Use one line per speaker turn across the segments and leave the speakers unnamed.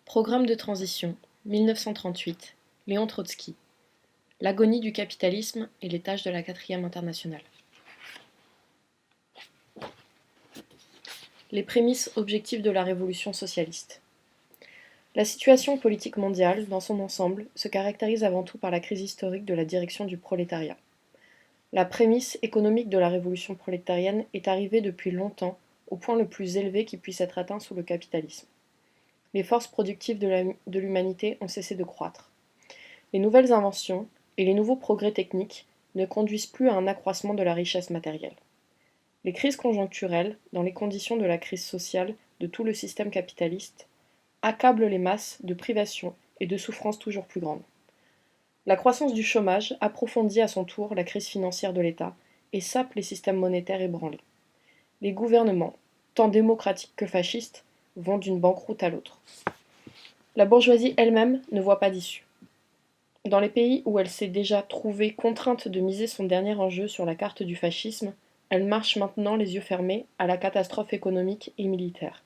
Programme de transition, 1938, Léon Trotsky. L'agonie du capitalisme et les tâches de la 4e internationale. Les prémices objectives de la révolution socialiste. La situation politique mondiale, dans son ensemble, se caractérise avant tout par la crise historique de la direction du prolétariat. La prémisse économique de la révolution prolétarienne est arrivée depuis longtemps au point le plus élevé qui puisse être atteint sous le capitalisme. Les forces productives de l'humanité ont cessé de croître. Les nouvelles inventions et les nouveaux progrès techniques ne conduisent plus à un accroissement de la richesse matérielle. Les crises conjoncturelles, dans les conditions de la crise sociale de tout le système capitaliste, accablent les masses de privations et de souffrances toujours plus grandes. La croissance du chômage approfondit à son tour la crise financière de l'État et sape les systèmes monétaires ébranlés. Les gouvernements, tant démocratiques que fascistes, vont d'une banqueroute à l'autre. La bourgeoisie elle-même ne voit pas d'issue. Dans les pays où elle s'est déjà trouvée contrainte de miser son dernier enjeu sur la carte du fascisme, elle marche maintenant les yeux fermés à la catastrophe économique et militaire.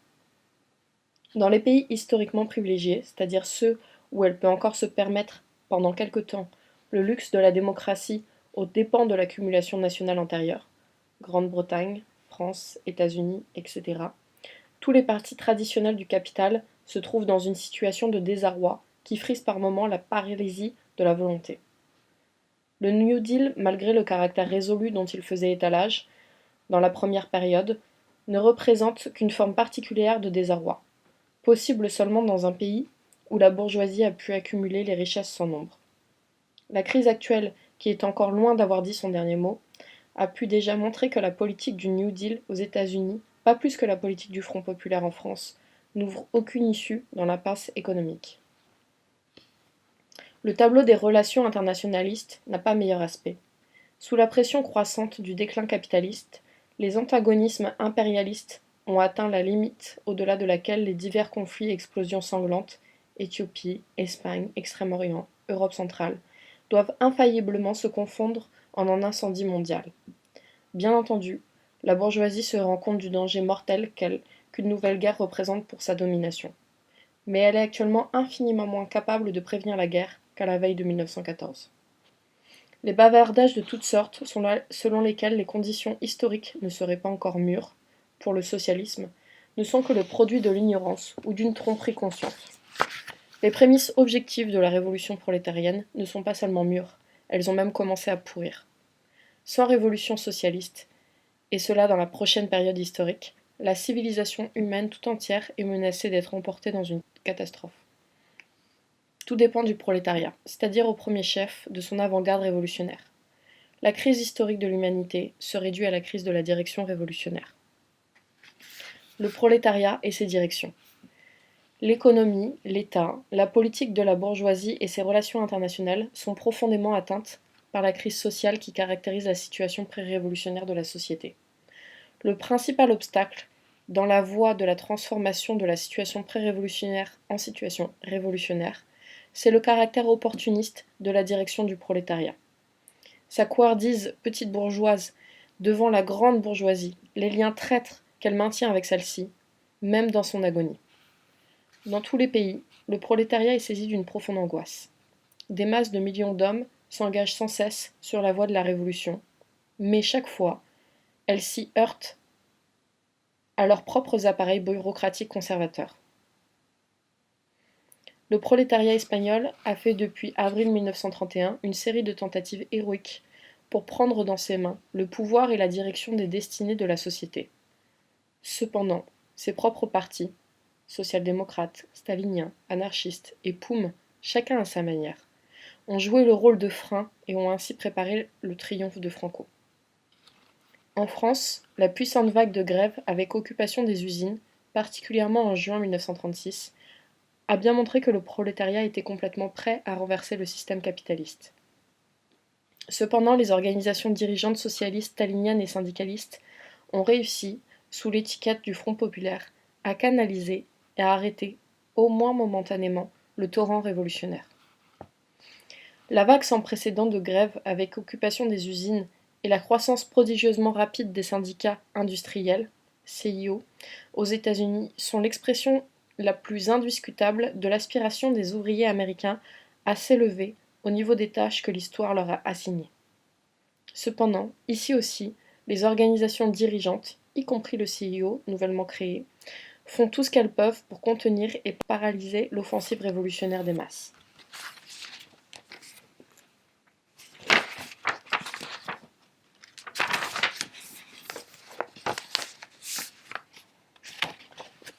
Dans les pays historiquement privilégiés, c'est-à-dire ceux où elle peut encore se permettre, pendant quelque temps, le luxe de la démocratie aux dépens de l'accumulation nationale antérieure, Grande-Bretagne, France, États-Unis, etc., tous les partis traditionnels du capital se trouvent dans une situation de désarroi qui frise par moments la paralysie de la volonté. Le New Deal, malgré le caractère résolu dont il faisait étalage, dans la première période, ne représente qu'une forme particulière de désarroi, possible seulement dans un pays où la bourgeoisie a pu accumuler les richesses sans nombre. La crise actuelle, qui est encore loin d'avoir dit son dernier mot, a pu déjà montrer que la politique du New Deal aux États-Unis, pas plus que la politique du Front populaire en France, n'ouvre aucune issue dans l'impasse économique. Le tableau des relations internationalistes n'a pas meilleur aspect. Sous la pression croissante du déclin capitaliste, les antagonismes impérialistes ont atteint la limite au-delà de laquelle les divers conflits et explosions sanglantes, Éthiopie, Espagne, Extrême-Orient, Europe centrale, doivent infailliblement se confondre en un incendie mondial. Bien entendu, la bourgeoisie se rend compte du danger mortel qu'une nouvelle guerre représente pour sa domination. Mais elle est actuellement infiniment moins capable de prévenir la guerre qu'à la veille de 1914. Les bavardages de toutes sortes sont là, selon lesquels les conditions historiques ne seraient pas encore mûres pour le socialisme, ne sont que le produit de l'ignorance ou d'une tromperie consciente. Les prémices objectives de la révolution prolétarienne ne sont pas seulement mûres, elles ont même commencé à pourrir. Sans révolution socialiste, et cela dans la prochaine période historique, la civilisation humaine tout entière est menacée d'être emportée dans une catastrophe. Tout dépend du prolétariat, c'est-à-dire au premier chef de son avant-garde révolutionnaire. La crise historique de l'humanité se réduit à la crise de la direction révolutionnaire. Le prolétariat et ses directions. L'économie, l'État, la politique de la bourgeoisie et ses relations internationales sont profondément atteintes par la crise sociale qui caractérise la situation pré-révolutionnaire de la société. Le principal obstacle dans la voie de la transformation de la situation pré-révolutionnaire en situation révolutionnaire, c'est le caractère opportuniste de la direction du prolétariat. Sa couardise petite bourgeoise devant la grande bourgeoisie, les liens traîtres qu'elle maintient avec celle-ci, même dans son agonie. Dans tous les pays, le prolétariat est saisi d'une profonde angoisse. Des masses de millions d'hommes s'engagent sans cesse sur la voie de la révolution, mais chaque fois, elles s'y heurtent à leurs propres appareils bureaucratiques conservateurs. Le prolétariat espagnol a fait depuis avril 1931 une série de tentatives héroïques pour prendre dans ses mains le pouvoir et la direction des destinées de la société. Cependant, ses propres partis, social-démocrates, staliniens, anarchistes et POUM, chacun à sa manière, ont joué le rôle de frein et ont ainsi préparé le triomphe de Franco. En France, la puissante vague de grève avec occupation des usines, particulièrement en juin 1936, a bien montré que le prolétariat était complètement prêt à renverser le système capitaliste. Cependant, les organisations dirigeantes socialistes, staliniennes et syndicalistes ont réussi, sous l'étiquette du Front populaire, à canaliser et à arrêter, au moins momentanément, le torrent révolutionnaire. La vague sans précédent de grève avec occupation des usines et la croissance prodigieusement rapide des syndicats industriels, CIO, aux États-Unis sont l'expression la plus indiscutable de l'aspiration des ouvriers américains à s'élever au niveau des tâches que l'histoire leur a assignées. Cependant, ici aussi, les organisations dirigeantes, y compris le CIO nouvellement créé, font tout ce qu'elles peuvent pour contenir et paralyser l'offensive révolutionnaire des masses.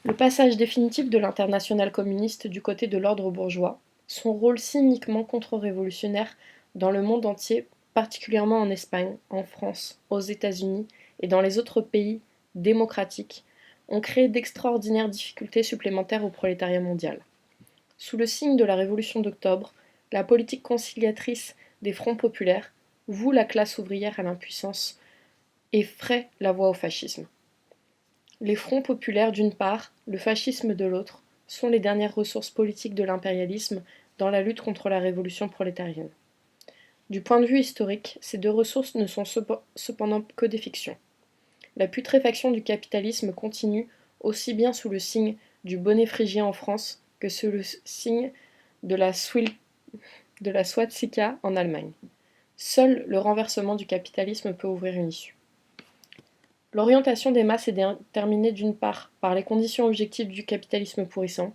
Le passage définitif de l'internationale communiste du côté de l'ordre bourgeois, son rôle cyniquement contre-révolutionnaire dans le monde entier, particulièrement en Espagne, en France, aux États-Unis et dans les autres pays démocratiques, ont créé d'extraordinaires difficultés supplémentaires au prolétariat mondial. Sous le signe de la Révolution d'octobre, la politique conciliatrice des fronts populaires voue la classe ouvrière à l'impuissance et fraie la voie au fascisme. Les fronts populaires d'une part, le fascisme de l'autre, sont les dernières ressources politiques de l'impérialisme dans la lutte contre la révolution prolétarienne. Du point de vue historique, ces deux ressources ne sont cependant que des fictions. La putréfaction du capitalisme continue aussi bien sous le signe du bonnet phrygien en France que sous le signe de la swastika en Allemagne. Seul le renversement du capitalisme peut ouvrir une issue. L'orientation des masses est déterminée d'une part par les conditions objectives du capitalisme pourrissant,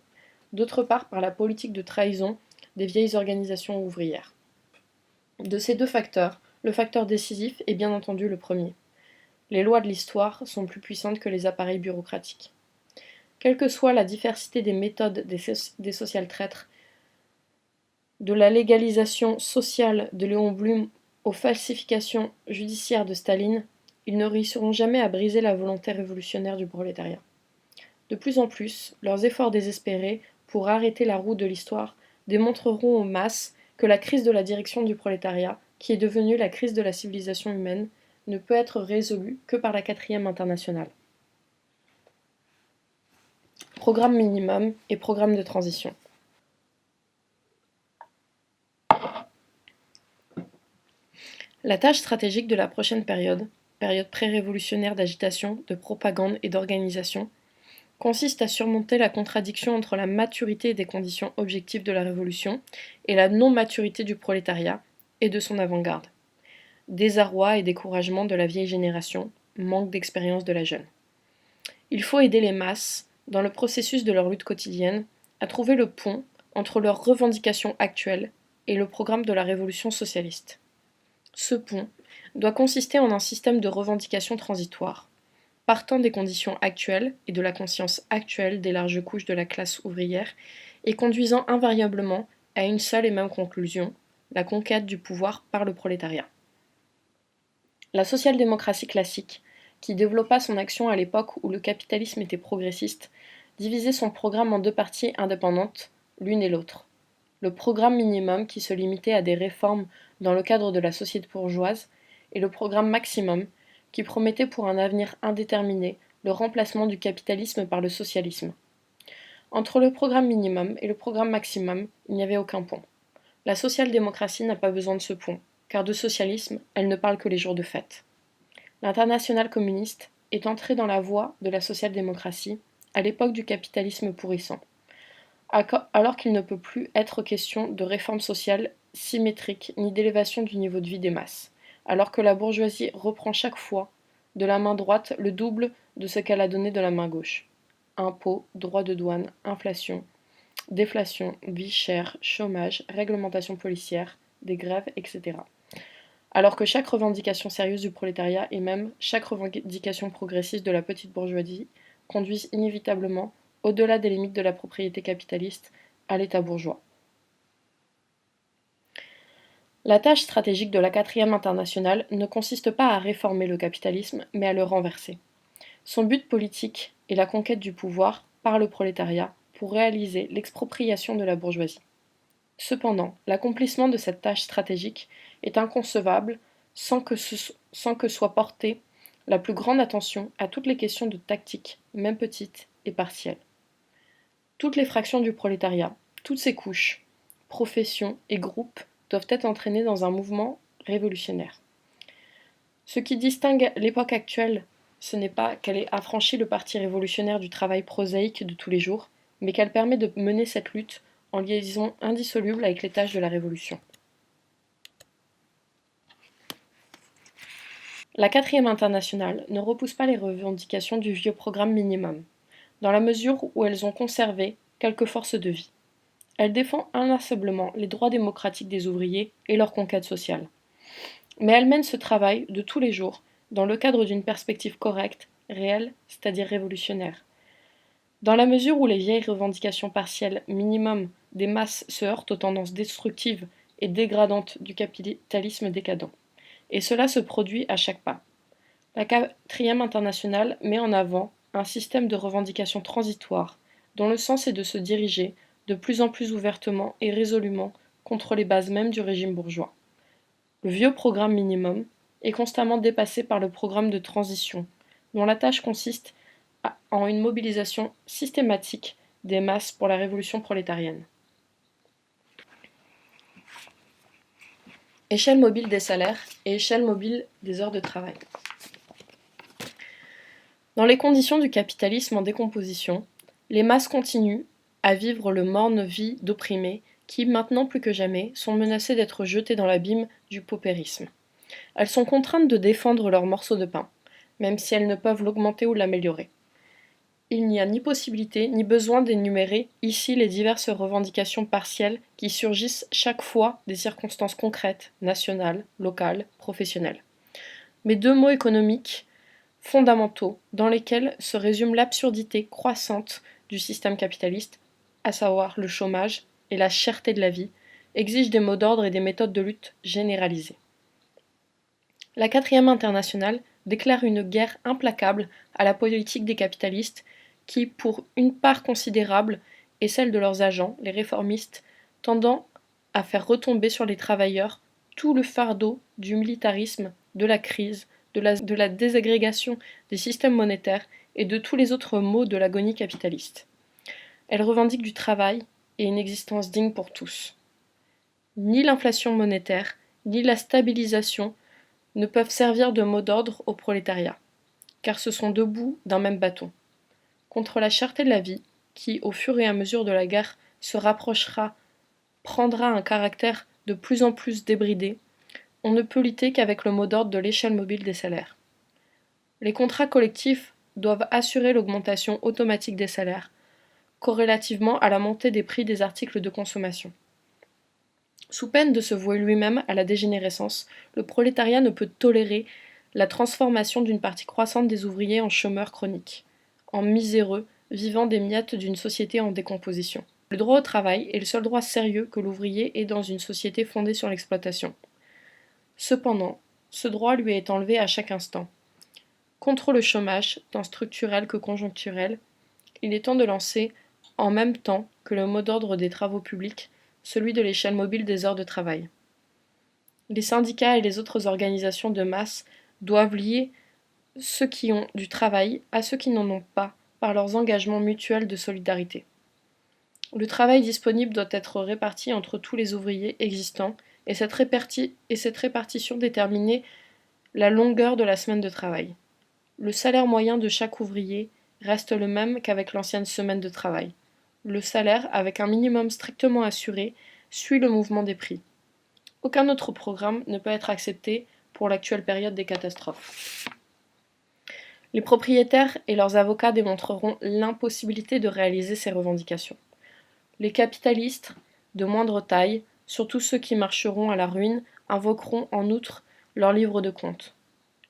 d'autre part par la politique de trahison des vieilles organisations ouvrières. De ces deux facteurs, le facteur décisif est bien entendu le premier. Les lois de l'histoire sont plus puissantes que les appareils bureaucratiques. Quelle que soit la diversité des méthodes des social-traîtres, de la légalisation sociale de Léon Blum aux falsifications judiciaires de Staline, ils ne réussiront jamais à briser la volonté révolutionnaire du prolétariat. De plus en plus, leurs efforts désespérés pour arrêter la roue de l'histoire démontreront aux masses que la crise de la direction du prolétariat, qui est devenue la crise de la civilisation humaine, ne peut être résolue que par la 4e internationale. Programme minimum et programme de transition. La tâche stratégique de la prochaine période pré-révolutionnaire d'agitation, de propagande et d'organisation, consiste à surmonter la contradiction entre la maturité des conditions objectives de la révolution et la non-maturité du prolétariat et de son avant-garde. Désarroi et découragement de la vieille génération, manque d'expérience de la jeune. Il faut aider les masses, dans le processus de leur lutte quotidienne, à trouver le pont entre leurs revendications actuelles et le programme de la révolution socialiste. Ce pont doit consister en un système de revendications transitoires, partant des conditions actuelles et de la conscience actuelle des larges couches de la classe ouvrière et conduisant invariablement à une seule et même conclusion, la conquête du pouvoir par le prolétariat. La social-démocratie classique, qui développa son action à l'époque où le capitalisme était progressiste, divisait son programme en deux parties indépendantes, l'une et l'autre. Le programme minimum qui se limitait à des réformes dans le cadre de la société bourgeoise et le programme maximum qui promettait pour un avenir indéterminé le remplacement du capitalisme par le socialisme. Entre le programme minimum et le programme maximum, il n'y avait aucun pont. La social-démocratie n'a pas besoin de ce pont, car de socialisme, elle ne parle que les jours de fête. L'internationale communiste est entrée dans la voie de la social-démocratie à l'époque du capitalisme pourrissant, alors qu'il ne peut plus être question de réforme sociale symétrique ni d'élévation du niveau de vie des masses, alors que la bourgeoisie reprend chaque fois de la main droite le double de ce qu'elle a donné de la main gauche. Impôts, droits de douane, inflation, déflation, vie chère, chômage, réglementation policière, des grèves, etc. Alors que chaque revendication sérieuse du prolétariat et même chaque revendication progressiste de la petite bourgeoisie conduisent inévitablement, au-delà des limites de la propriété capitaliste, à l'État bourgeois. La tâche stratégique de la 4e internationale ne consiste pas à réformer le capitalisme, mais à le renverser. Son but politique est la conquête du pouvoir par le prolétariat pour réaliser l'expropriation de la bourgeoisie. Cependant, l'accomplissement de cette tâche stratégique est inconcevable sans que soit portée la plus grande attention à toutes les questions de tactique, même petites et partielles. Toutes les fractions du prolétariat, toutes ses couches, professions et groupes doivent être entraînées dans un mouvement révolutionnaire. Ce qui distingue l'époque actuelle, ce n'est pas qu'elle ait affranchi le parti révolutionnaire du travail prosaïque de tous les jours, mais qu'elle permet de mener cette lutte en liaison indissoluble avec les tâches de la Révolution. La 4e internationale ne repousse pas les revendications du vieux programme minimum, dans la mesure où elles ont conservé quelques forces de vie. Elle défend inlassablement les droits démocratiques des ouvriers et leur conquête sociale. Mais elle mène ce travail de tous les jours dans le cadre d'une perspective correcte, réelle, c'est-à-dire révolutionnaire. Dans la mesure où les vieilles revendications partielles minimum des masses se heurtent aux tendances destructives et dégradantes du capitalisme décadent. Et cela se produit à chaque pas. La 4e internationale met en avant un système de revendications transitoires, dont le sens est de se diriger de plus en plus ouvertement et résolument contre les bases mêmes du régime bourgeois. Le vieux programme minimum est constamment dépassé par le programme de transition, dont la tâche consiste en une mobilisation systématique des masses pour la révolution prolétarienne. Échelle mobile des salaires et échelle mobile des heures de travail. Dans les conditions du capitalisme en décomposition, les masses continuent à vivre le morne vie d'opprimés qui, maintenant plus que jamais, sont menacés d'être jetés dans l'abîme du paupérisme. Elles sont contraintes de défendre leur morceau de pain, même si elles ne peuvent l'augmenter ou l'améliorer. Il n'y a ni possibilité ni besoin d'énumérer ici les diverses revendications partielles qui surgissent chaque fois des circonstances concrètes, nationales, locales, professionnelles. Mais 2 mots économiques fondamentaux dans lesquels se résume l'absurdité croissante du système capitaliste, à savoir le chômage et la cherté de la vie, exigent des mots d'ordre et des méthodes de lutte généralisées. La 4e internationale déclare une guerre implacable à la politique des capitalistes qui, pour une part considérable, est celle de leurs agents, les réformistes, tendant à faire retomber sur les travailleurs tout le fardeau du militarisme, de la crise, de la désagrégation des systèmes monétaires et de tous les autres maux de l'agonie capitaliste. Elle revendique du travail et une existence digne pour tous. Ni l'inflation monétaire, ni la stabilisation ne peuvent servir de mot d'ordre au prolétariat, car ce sont 2 bouts d'un même bâton. Contre la cherté de la vie, qui, au fur et à mesure de la guerre, se rapprochera, prendra un caractère de plus en plus débridé, on ne peut lutter qu'avec le mot d'ordre de l'échelle mobile des salaires. Les contrats collectifs doivent assurer l'augmentation automatique des salaires, corrélativement à la montée des prix des articles de consommation. Sous peine de se vouer lui-même à la dégénérescence, le prolétariat ne peut tolérer la transformation d'une partie croissante des ouvriers en chômeurs chroniques, en miséreux, vivant des miettes d'une société en décomposition. Le droit au travail est le seul droit sérieux que l'ouvrier ait dans une société fondée sur l'exploitation. Cependant, ce droit lui est enlevé à chaque instant. Contre le chômage, tant structurel que conjoncturel, il est temps de lancer, en même temps que le mot d'ordre des travaux publics, celui de l'échelle mobile des heures de travail. Les syndicats et les autres organisations de masse doivent lier ceux qui ont du travail à ceux qui n'en ont pas par leurs engagements mutuels de solidarité. Le travail disponible doit être réparti entre tous les ouvriers existants et cette répartition déterminer la longueur de la semaine de travail. Le salaire moyen de chaque ouvrier reste le même qu'avec l'ancienne semaine de travail. Le salaire, avec un minimum strictement assuré, suit le mouvement des prix. Aucun autre programme ne peut être accepté pour l'actuelle période des catastrophes. Les propriétaires et leurs avocats démontreront l'impossibilité de réaliser ces revendications. Les capitalistes de moindre taille, surtout ceux qui marcheront à la ruine, invoqueront en outre leur livre de comptes.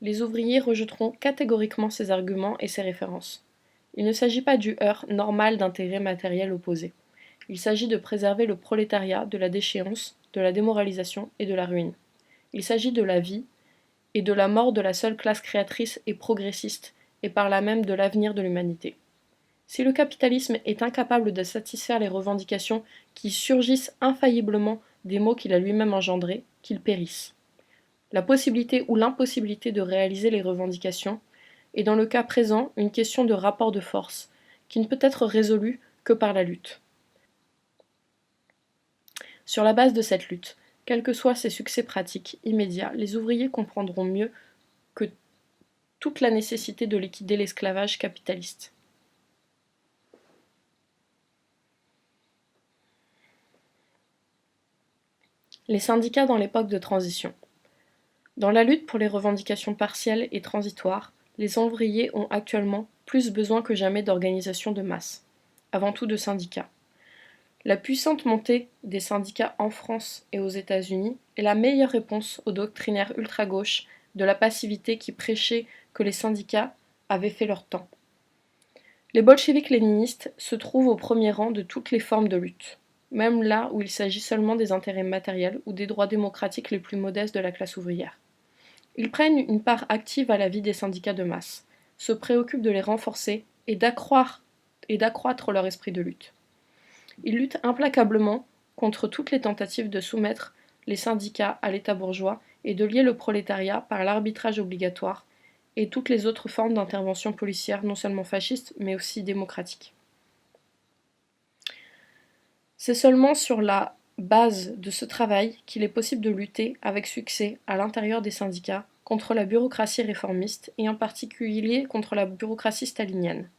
Les ouvriers rejetteront catégoriquement ces arguments et ces références. Il ne s'agit pas du heurt normal d'intérêts matériels opposés. Il s'agit de préserver le prolétariat de la déchéance, de la démoralisation et de la ruine. Il s'agit de la vie et de la mort de la seule classe créatrice et progressiste, et par là même de l'avenir de l'humanité. Si le capitalisme est incapable de satisfaire les revendications qui surgissent infailliblement des maux qu'il a lui-même engendrés, qu'il périsse. La possibilité ou l'impossibilité de réaliser les revendications est dans le cas présent une question de rapport de force, qui ne peut être résolue que par la lutte. Sur la base de cette lutte, quels que soient ses succès pratiques immédiats, les ouvriers comprendront mieux que toute la nécessité de liquider l'esclavage capitaliste. Les syndicats dans l'époque de transition. Dans la lutte pour les revendications partielles et transitoires, les ouvriers ont actuellement plus besoin que jamais d'organisations de masse, avant tout de syndicats. La puissante montée des syndicats en France et aux États-Unis est la meilleure réponse aux doctrinaires ultra-gauche de la passivité qui prêchaient que les syndicats avaient fait leur temps. Les bolcheviks léninistes se trouvent au premier rang de toutes les formes de lutte, même là où il s'agit seulement des intérêts matériels ou des droits démocratiques les plus modestes de la classe ouvrière. Ils prennent une part active à la vie des syndicats de masse, se préoccupent de les renforcer et d'accroître leur esprit de lutte. Ils luttent implacablement contre toutes les tentatives de soumettre les syndicats à l'État bourgeois et de lier le prolétariat par l'arbitrage obligatoire et toutes les autres formes d'intervention policière non seulement fascistes mais aussi démocratiques. C'est seulement sur la base de ce travail qu'il est possible de lutter avec succès à l'intérieur des syndicats contre la bureaucratie réformiste et en particulier contre la bureaucratie stalinienne.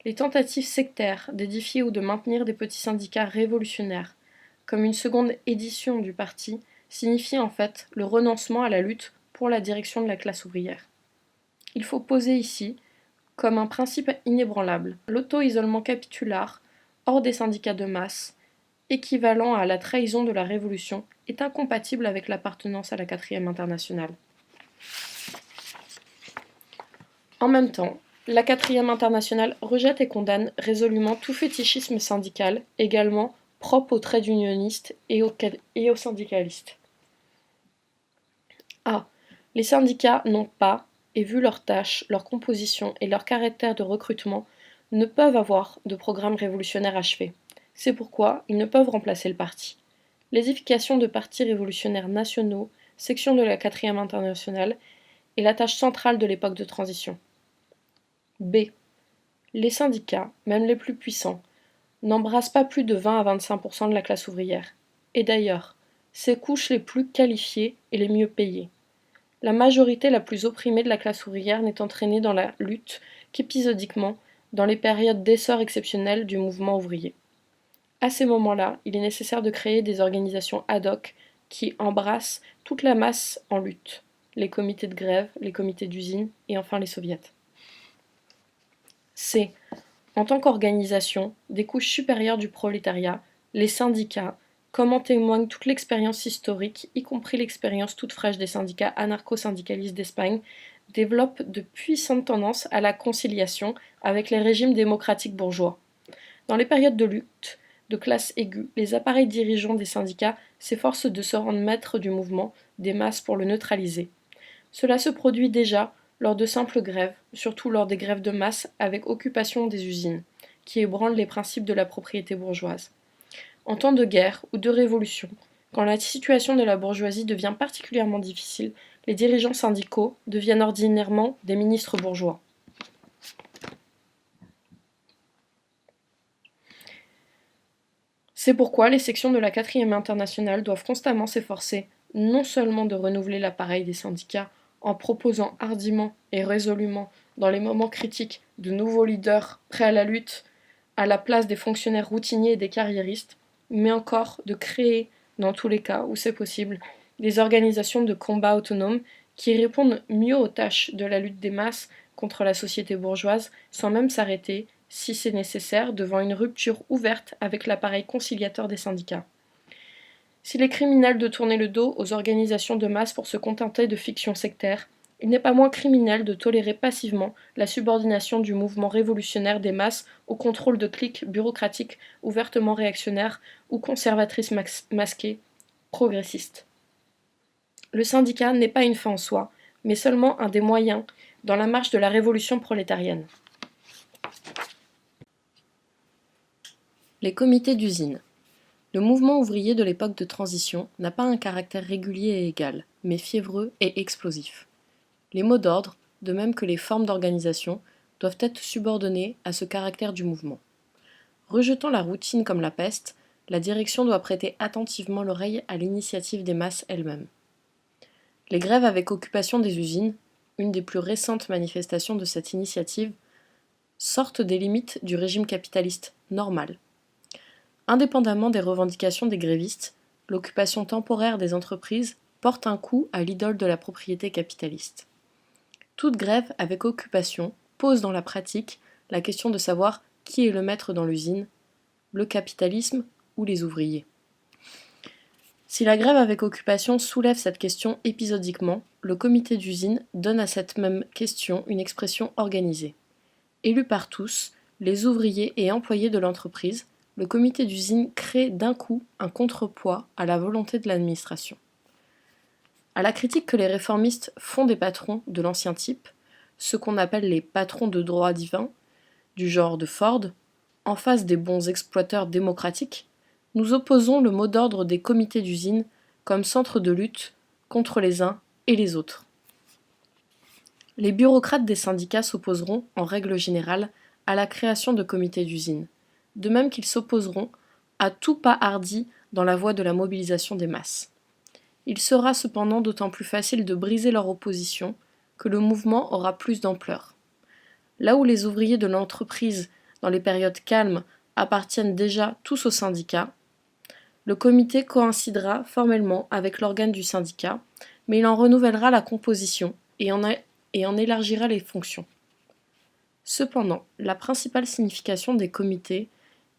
Les tentatives sectaires d'édifier ou de maintenir des petits syndicats révolutionnaires, comme une seconde édition du parti, signifient en fait le renoncement à la lutte pour la direction de la classe ouvrière. Il faut poser ici, comme un principe inébranlable, l'auto-isolement capitulaire, hors des syndicats de masse, équivalent à la trahison de la Révolution, est incompatible avec l'appartenance à la 4e internationale. En même temps, la 4e internationale rejette et condamne résolument tout fétichisme syndical, également propre aux trade unionistes et aux syndicalistes. Les syndicats n'ont pas, et vu leurs tâches, leur composition et leur caractère de recrutement, ne peuvent avoir de programme révolutionnaire achevé. C'est pourquoi ils ne peuvent remplacer le parti. L'édification de partis révolutionnaires nationaux, section de la 4e internationale, est la tâche centrale de l'époque de transition. B. Les syndicats, même les plus puissants, n'embrassent pas plus de 20 à 25% de la classe ouvrière. Et d'ailleurs, ces couches les plus qualifiées et les mieux payées. La majorité la plus opprimée de la classe ouvrière n'est entraînée dans la lutte qu'épisodiquement, dans les périodes d'essor exceptionnel du mouvement ouvrier. À ces moments-là, il est nécessaire de créer des organisations ad hoc qui embrassent toute la masse en lutte, les comités de grève, les comités d'usine et enfin les soviets. C. En tant qu'organisation des couches supérieures du prolétariat, les syndicats, comme en témoigne toute l'expérience historique, y compris l'expérience toute fraîche des syndicats anarcho-syndicalistes d'Espagne, développent de puissantes tendances à la conciliation avec les régimes démocratiques bourgeois. Dans les périodes de lutte de classe aiguë, les appareils dirigeants des syndicats s'efforcent de se rendre maîtres du mouvement des masses pour le neutraliser. Cela se produit déjà lors de simples grèves, surtout lors des grèves de masse avec occupation des usines, qui ébranlent les principes de la propriété bourgeoise. En temps de guerre ou de révolution, quand la situation de la bourgeoisie devient particulièrement difficile, les dirigeants syndicaux deviennent ordinairement des ministres bourgeois. C'est pourquoi les sections de la 4e internationale doivent constamment s'efforcer non seulement de renouveler l'appareil des syndicats en proposant hardiment et résolument dans les moments critiques de nouveaux leaders prêts à la lutte à la place des fonctionnaires routiniers et des carriéristes, mais encore de créer, dans tous les cas où c'est possible, des organisations de combat autonomes qui répondent mieux aux tâches de la lutte des masses contre la société bourgeoise sans même s'arrêter, si c'est nécessaire, devant une rupture ouverte avec l'appareil conciliateur des syndicats. S'il est criminel de tourner le dos aux organisations de masse pour se contenter de fictions sectaires, il n'est pas moins criminel de tolérer passivement la subordination du mouvement révolutionnaire des masses au contrôle de cliques bureaucratiques ouvertement réactionnaires ou conservatrices masquées, progressistes. Le syndicat n'est pas une fin en soi, mais seulement un des moyens dans la marche de la révolution prolétarienne. Les comités d'usine. Le mouvement ouvrier de l'époque de transition n'a pas un caractère régulier et égal, mais fiévreux et explosif. Les mots d'ordre, de même que les formes d'organisation, doivent être subordonnés à ce caractère du mouvement. Rejetant la routine comme la peste, la direction doit prêter attentivement l'oreille à l'initiative des masses elles-mêmes. Les grèves avec occupation des usines, une des plus récentes manifestations de cette initiative, sortent des limites du régime capitaliste normal. Indépendamment des revendications des grévistes, l'occupation temporaire des entreprises porte un coup à l'idole de la propriété capitaliste. Toute grève avec occupation pose dans la pratique la question de savoir qui est le maître dans l'usine, le capitalisme ou les ouvriers. Si la grève avec occupation soulève cette question épisodiquement, le comité d'usine donne à cette même question une expression organisée. Élu par tous, les ouvriers et employés de l'entreprise, le comité d'usine crée d'un coup un contrepoids à la volonté de l'administration. À la critique que les réformistes font des patrons de l'ancien type, ceux qu'on appelle les patrons de droit divin, du genre de Ford, en face des bons exploiteurs démocratiques, nous opposons le mot d'ordre des comités d'usine comme centre de lutte contre les uns et les autres. Les bureaucrates des syndicats s'opposeront, en règle générale, à la création de comités d'usine, de même qu'ils s'opposeront à tout pas hardi dans la voie de la mobilisation des masses. Il sera cependant d'autant plus facile de briser leur opposition que le mouvement aura plus d'ampleur. Là où les ouvriers de l'entreprise, dans les périodes calmes, appartiennent déjà tous au syndicat, le comité coïncidera formellement avec l'organe du syndicat, mais il en renouvellera la composition et en élargira les fonctions. Cependant, la principale signification des comités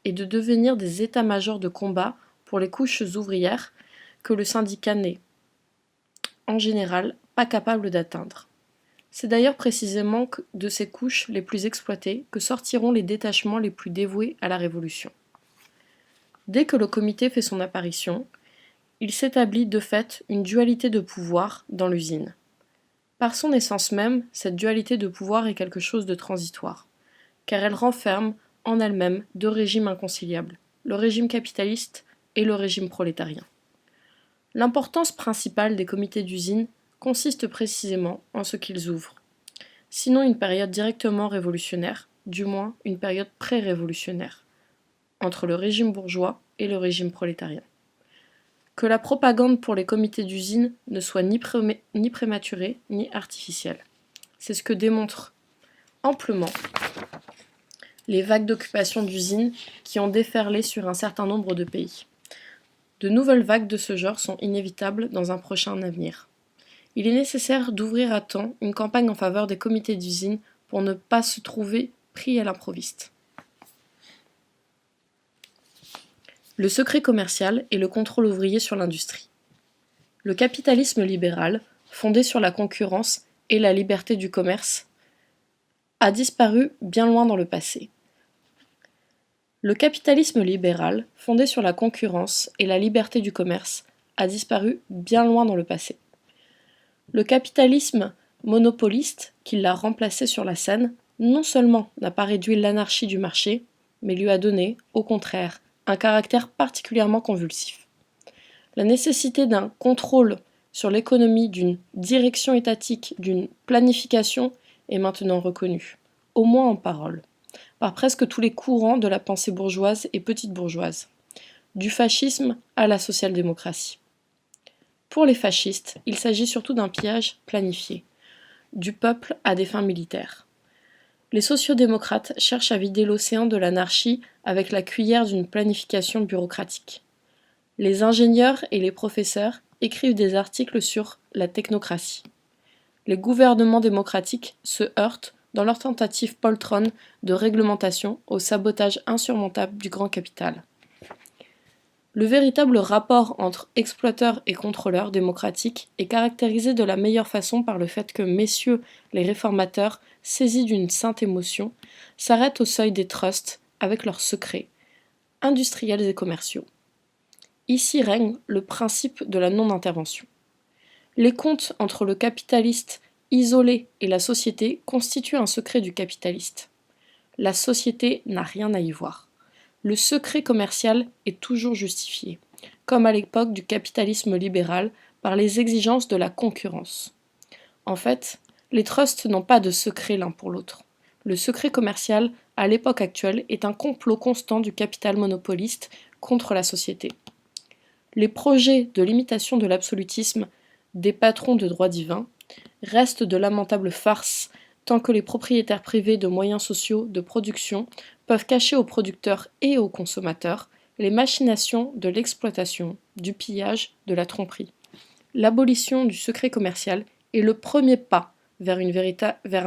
est de devenir des états-majors de combat pour les couches ouvrières que le syndicat n'est, en général, pas capable d'atteindre. C'est d'ailleurs précisément de ces couches les plus exploitées que sortiront les détachements les plus dévoués à la Révolution. Dès que le comité fait son apparition, il s'établit de fait une dualité de pouvoir dans l'usine. Par son essence même, cette dualité de pouvoir est quelque chose de transitoire, car elle renferme en elle-même deux régimes inconciliables, le régime capitaliste et le régime prolétarien. L'importance principale des comités d'usine consiste précisément en ce qu'ils ouvrent, sinon une période directement révolutionnaire, du moins une période pré-révolutionnaire, entre le régime bourgeois et le régime prolétarien. Que la propagande pour les comités d'usine ne soit ni prématurée ni artificielle. C'est ce que démontrent amplement les vagues d'occupation d'usines qui ont déferlé sur un certain nombre de pays. De nouvelles vagues de ce genre sont inévitables dans un prochain avenir. Il est nécessaire d'ouvrir à temps une campagne en faveur des comités d'usine pour ne pas se trouver pris à l'improviste. Le secret commercial et le contrôle ouvrier sur l'industrie. Le capitalisme libéral, fondé sur la concurrence et la liberté du commerce, a disparu bien loin dans le passé. Le capitalisme libéral, fondé sur la concurrence et la liberté du commerce, a disparu bien loin dans le passé. Le capitalisme monopoliste, qui l'a remplacé sur la scène, non seulement n'a pas réduit l'anarchie du marché, mais lui a donné, au contraire, un caractère particulièrement convulsif. La nécessité d'un contrôle sur l'économie, d'une direction étatique, d'une planification est maintenant reconnue, au moins en parole, par presque tous les courants de la pensée bourgeoise et petite bourgeoise, du fascisme à la social-démocratie. Pour les fascistes, il s'agit surtout d'un pillage planifié, du peuple à des fins militaires. Les sociodémocrates cherchent à vider l'océan de l'anarchie avec la cuillère d'une planification bureaucratique. Les ingénieurs et les professeurs écrivent des articles sur la technocratie. Les gouvernements démocratiques se heurtent, dans leur tentative poltronne de réglementation, au sabotage insurmontable du grand capital. Le véritable rapport entre exploiteurs et contrôleurs démocratiques est caractérisé de la meilleure façon par le fait que messieurs les réformateurs, saisis d'une sainte émotion, s'arrêtent au seuil des trusts avec leurs secrets, industriels et commerciaux. Ici règne le principe de la non-intervention. Les comptes entre le capitaliste isolé et la société constituent un secret du capitaliste. La société n'a rien à y voir. Le secret commercial est toujours justifié, comme à l'époque du capitalisme libéral, par les exigences de la concurrence. En fait, les trusts n'ont pas de secret l'un pour l'autre. Le secret commercial, à l'époque actuelle, est un complot constant du capital monopoliste contre la société. Les projets de limitation de l'absolutisme des patrons de droit divin restent de lamentables farces tant que les propriétaires privés de moyens sociaux de production peuvent cacher aux producteurs et aux consommateurs les machinations de l'exploitation, du pillage, de la tromperie. L'abolition du secret commercial est le premier pas vers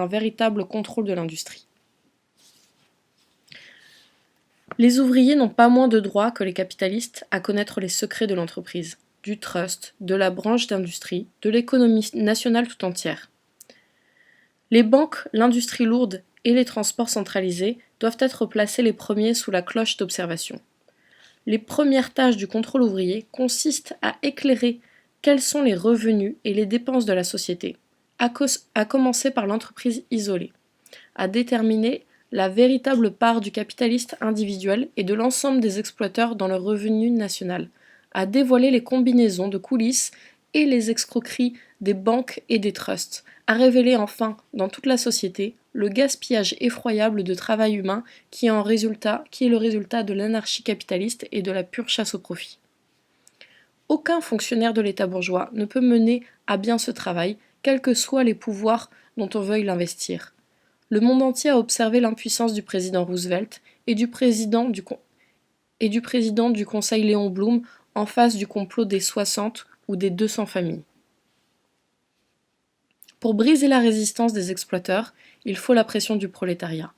un véritable contrôle de l'industrie. Les ouvriers n'ont pas moins de droits que les capitalistes à connaître les secrets de l'entreprise, du trust, de la branche d'industrie, de l'économie nationale tout entière. Les banques, l'industrie lourde et les transports centralisés doivent être placés les premiers sous la cloche d'observation. Les premières tâches du contrôle ouvrier consistent à éclairer quels sont les revenus et les dépenses de la société, à commencer par l'entreprise isolée, à déterminer la véritable part du capitaliste individuel et de l'ensemble des exploiteurs dans le revenu national, à dévoiler les combinaisons de coulisses et les escroqueries des banques et des trusts, à révéler enfin dans toute la société le gaspillage effroyable de travail humain qui est le résultat de l'anarchie capitaliste et de la pure chasse au profit. Aucun fonctionnaire de l'État bourgeois ne peut mener à bien ce travail, quels que soient les pouvoirs dont on veuille l'investir. Le monde entier a observé l'impuissance du président Roosevelt et du président du Conseil Léon Blum en face du complot des 60 ou des 200 familles. Pour briser la résistance des exploiteurs, il faut la pression du prolétariat.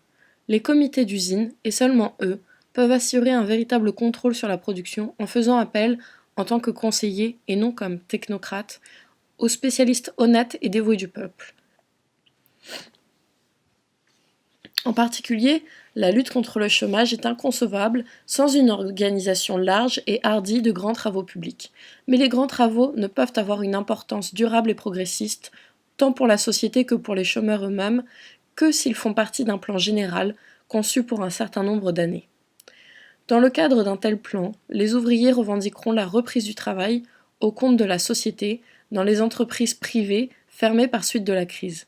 Les comités d'usine, et seulement eux, peuvent assurer un véritable contrôle sur la production en faisant appel, en tant que conseillers et non comme technocrates, aux spécialistes honnêtes et dévoués du peuple. En particulier, la lutte contre le chômage est inconcevable sans une organisation large et hardie de grands travaux publics. Mais les grands travaux ne peuvent avoir une importance durable et progressiste, tant pour la société que pour les chômeurs eux-mêmes, que s'ils font partie d'un plan général conçu pour un certain nombre d'années. Dans le cadre d'un tel plan, les ouvriers revendiqueront la reprise du travail au compte de la société dans les entreprises privées fermées par suite de la crise.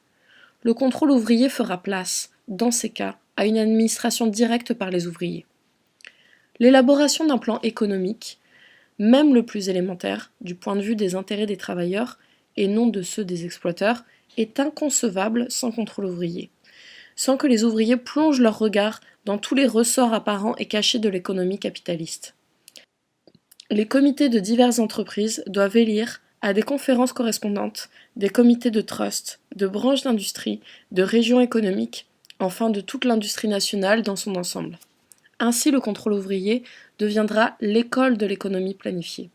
Le contrôle ouvrier fera place, dans ces cas, à une administration directe par les ouvriers. L'élaboration d'un plan économique, même le plus élémentaire, du point de vue des intérêts des travailleurs et non de ceux des exploiteurs, est inconcevable sans contrôle ouvrier, sans que les ouvriers plongent leur regard dans tous les ressorts apparents et cachés de l'économie capitaliste. Les comités de diverses entreprises doivent élire, à des conférences correspondantes, des comités de trust, de branches d'industrie, de régions économiques, enfin de toute l'industrie nationale dans son ensemble. Ainsi, le contrôle ouvrier deviendra l'école de l'économie planifiée.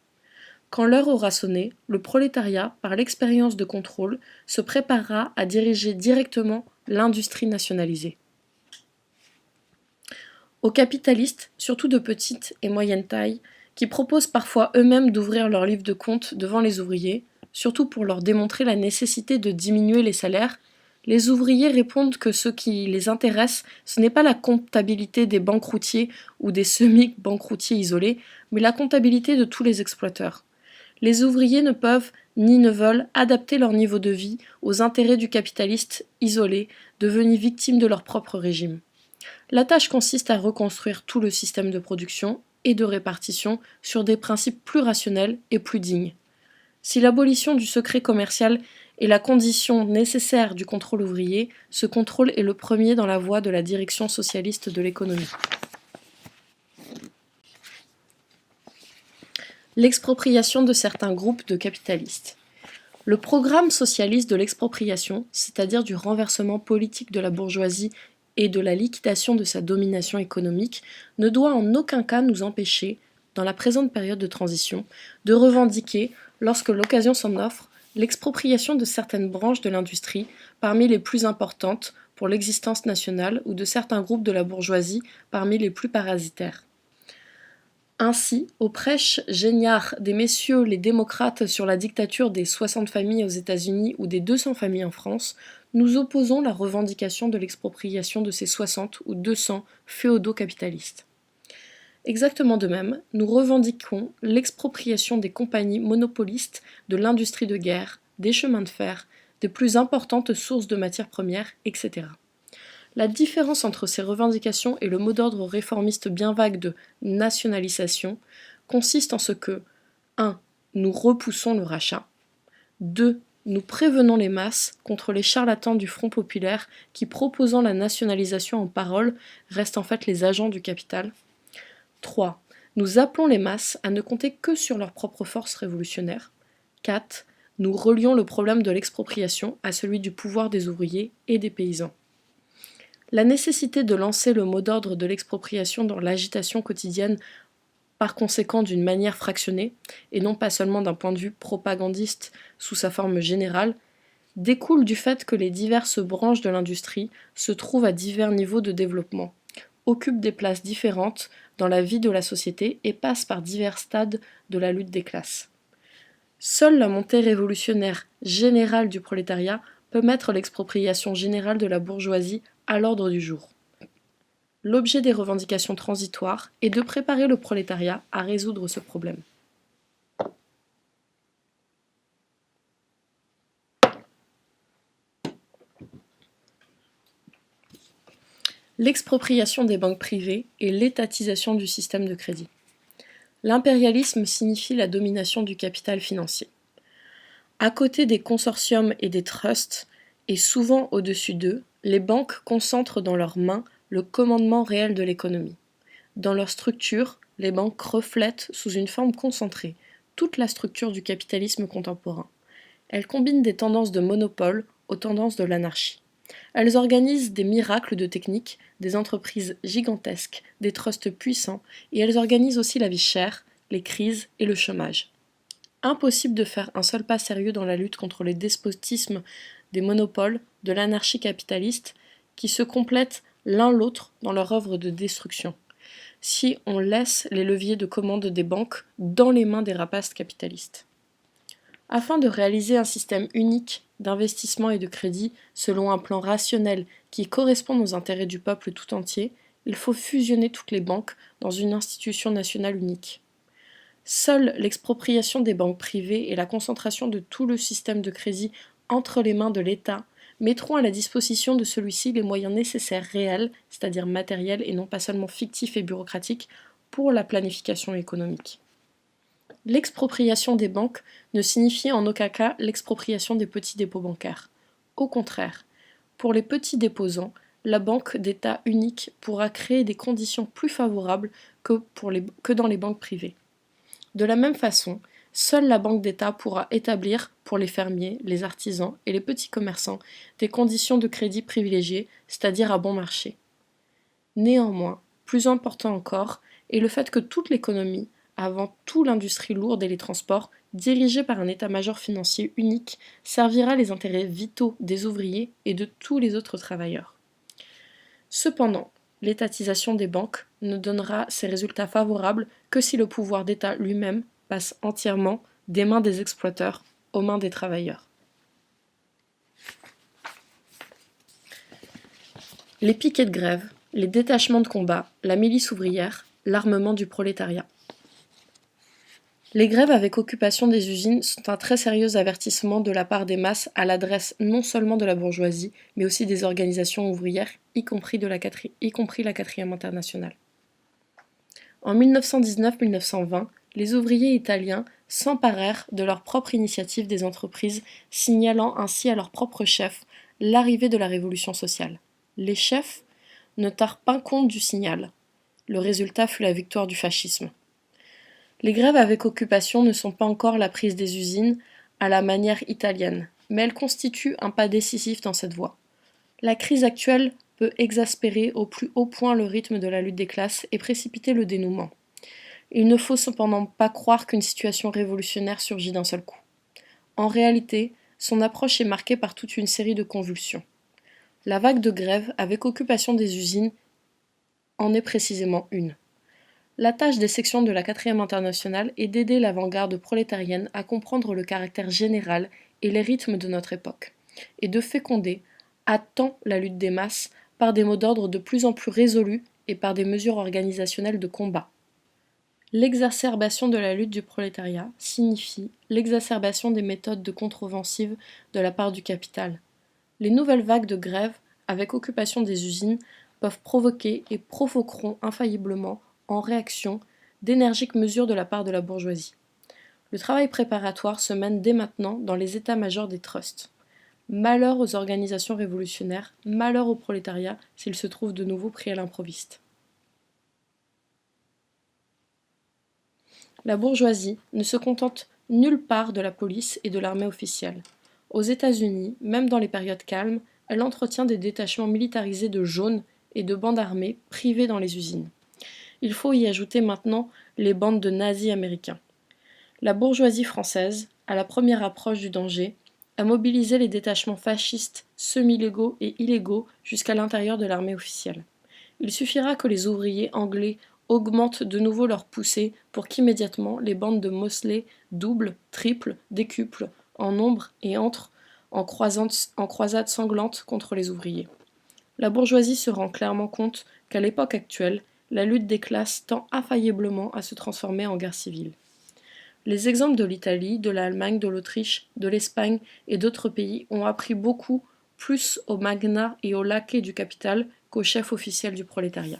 Quand l'heure aura sonné, le prolétariat, par l'expérience de contrôle, se préparera à diriger directement l'industrie nationalisée. Aux capitalistes, surtout de petite et moyenne taille, qui proposent parfois eux-mêmes d'ouvrir leur livre de compte devant les ouvriers, surtout pour leur démontrer la nécessité de diminuer les salaires, les ouvriers répondent que ce qui les intéresse, ce n'est pas la comptabilité des banqueroutiers ou des semi-banqueroutiers isolés, mais la comptabilité de tous les exploiteurs. Les ouvriers ne peuvent ni ne veulent adapter leur niveau de vie aux intérêts du capitaliste isolé, devenu victime de leur propre régime. La tâche consiste à reconstruire tout le système de production et de répartition sur des principes plus rationnels et plus dignes. Si l'abolition du secret commercial est la condition nécessaire du contrôle ouvrier, ce contrôle est le premier dans la voie de la direction socialiste de l'économie. L'expropriation de certains groupes de capitalistes. Le programme socialiste de l'expropriation, c'est-à-dire du renversement politique de la bourgeoisie et de la liquidation de sa domination économique, ne doit en aucun cas nous empêcher, dans la présente période de transition, de revendiquer, lorsque l'occasion s'en offre, l'expropriation de certaines branches de l'industrie, parmi les plus importantes pour l'existence nationale, ou de certains groupes de la bourgeoisie, parmi les plus parasitaires. Ainsi, aux prêches géniards des messieurs les démocrates sur la dictature des 60 familles aux États-Unis ou des 200 familles en France, nous opposons la revendication de l'expropriation de ces 60 ou 200 féodaux capitalistes. Exactement de même, nous revendiquons l'expropriation des compagnies monopolistes de l'industrie de guerre, des chemins de fer, des plus importantes sources de matières premières, etc. La différence entre ces revendications et le mot d'ordre réformiste bien vague de nationalisation consiste en ce que 1. Nous repoussons le rachat. 2. Nous prévenons les masses contre les charlatans du Front populaire qui, proposant la nationalisation en parole, restent en fait les agents du capital. 3. Nous appelons les masses à ne compter que sur leur propre force révolutionnaire. 4. Nous relions le problème de l'expropriation à celui du pouvoir des ouvriers et des paysans. La nécessité de lancer le mot d'ordre de l'expropriation dans l'agitation quotidienne, par conséquent d'une manière fractionnée, et non pas seulement d'un point de vue propagandiste sous sa forme générale, découle du fait que les diverses branches de l'industrie se trouvent à divers niveaux de développement, occupent des places différentes dans la vie de la société et passent par divers stades de la lutte des classes. Seule la montée révolutionnaire générale du prolétariat peut mettre l'expropriation générale de la bourgeoisie à l'ordre du jour. L'objet des revendications transitoires est de préparer le prolétariat à résoudre ce problème. L'expropriation des banques privées et l'étatisation du système de crédit. L'impérialisme signifie la domination du capital financier. À côté des consortiums et des trusts, et souvent au-dessus d'eux, les banques concentrent dans leurs mains le commandement réel de l'économie. Dans leur structure, les banques reflètent, sous une forme concentrée, toute la structure du capitalisme contemporain. Elles combinent des tendances de monopole aux tendances de l'anarchie. Elles organisent des miracles de technique, des entreprises gigantesques, des trusts puissants, et elles organisent aussi la vie chère, les crises et le chômage. Impossible de faire un seul pas sérieux dans la lutte contre les despotismes des monopoles, de l'anarchie capitaliste, qui se complètent l'un l'autre dans leur œuvre de destruction, si on laisse les leviers de commande des banques dans les mains des rapaces capitalistes. Afin de réaliser un système unique d'investissement et de crédit selon un plan rationnel qui corresponde aux intérêts du peuple tout entier, il faut fusionner toutes les banques dans une institution nationale unique. Seule l'expropriation des banques privées et la concentration de tout le système de crédit entre les mains de l'État mettront à la disposition de celui-ci les moyens nécessaires réels, c'est-à-dire matériels et non pas seulement fictifs et bureaucratiques, pour la planification économique. L'expropriation des banques ne signifie en aucun cas l'expropriation des petits dépôts bancaires. Au contraire, pour les petits déposants, la banque d'État unique pourra créer des conditions plus favorables que dans les banques privées. De la même façon, seule la banque d'État pourra établir, pour les fermiers, les artisans et les petits commerçants, des conditions de crédit privilégiées, c'est-à-dire à bon marché. Néanmoins, plus important encore, est le fait que toute l'économie, avant tout l'industrie lourde et les transports, dirigée par un état-major financier unique, servira les intérêts vitaux des ouvriers et de tous les autres travailleurs. Cependant, l'étatisation des banques ne donnera ses résultats favorables que si le pouvoir d'État lui-même passe entièrement des mains des exploiteurs aux mains des travailleurs. Les piquets de grève, les détachements de combat, la milice ouvrière, l'armement du prolétariat. Les grèves avec occupation des usines sont un très sérieux avertissement de la part des masses à l'adresse non seulement de la bourgeoisie, mais aussi des organisations ouvrières, y compris la 4e internationale. En 1919-1920, les ouvriers italiens s'emparèrent de leur propre initiative des entreprises, signalant ainsi à leurs propres chefs l'arrivée de la révolution sociale. Les chefs ne tinrent pas compte du signal. Le résultat fut la victoire du fascisme. Les grèves avec occupation ne sont pas encore la prise des usines à la manière italienne, mais elles constituent un pas décisif dans cette voie. La crise actuelle peut exaspérer au plus haut point le rythme de la lutte des classes et précipiter le dénouement. Il ne faut cependant pas croire qu'une situation révolutionnaire surgit d'un seul coup. En réalité, son approche est marquée par toute une série de convulsions. La vague de grève avec occupation des usines en est précisément une. La tâche des sections de la 4e internationale est d'aider l'avant-garde prolétarienne à comprendre le caractère général et les rythmes de notre époque, et de féconder à temps la lutte des masses par des mots d'ordre de plus en plus résolus et par des mesures organisationnelles de combat. L'exacerbation de la lutte du prolétariat signifie l'exacerbation des méthodes de contre-offensive de la part du capital. Les nouvelles vagues de grève avec occupation des usines peuvent provoquer et provoqueront infailliblement en réaction d'énergiques mesures de la part de la bourgeoisie. Le travail préparatoire se mène dès maintenant dans les états-majors des trusts. Malheur aux organisations révolutionnaires, malheur au prolétariat s'il se trouve de nouveau pris à l'improviste. La bourgeoisie ne se contente nulle part de la police et de l'armée officielle. Aux États-Unis, même dans les périodes calmes, elle entretient des détachements militarisés de jaunes et de bandes armées privées dans les usines. Il faut y ajouter maintenant les bandes de nazis américains. La bourgeoisie française, à la première approche du danger, a mobilisé les détachements fascistes, semi-légaux et illégaux jusqu'à l'intérieur de l'armée officielle. Il suffira que les ouvriers anglais augmentent de nouveau leur poussée pour qu'immédiatement les bandes de Mosley doublent, triplent, décuplent en nombre et entrent en croisade sanglante contre les ouvriers. La bourgeoisie se rend clairement compte qu'à l'époque actuelle, la lutte des classes tend infailliblement à se transformer en guerre civile. Les exemples de l'Italie, de l'Allemagne, de l'Autriche, de l'Espagne et d'autres pays ont appris beaucoup plus aux magnats et aux laquais du capital qu'aux chefs officiels du prolétariat.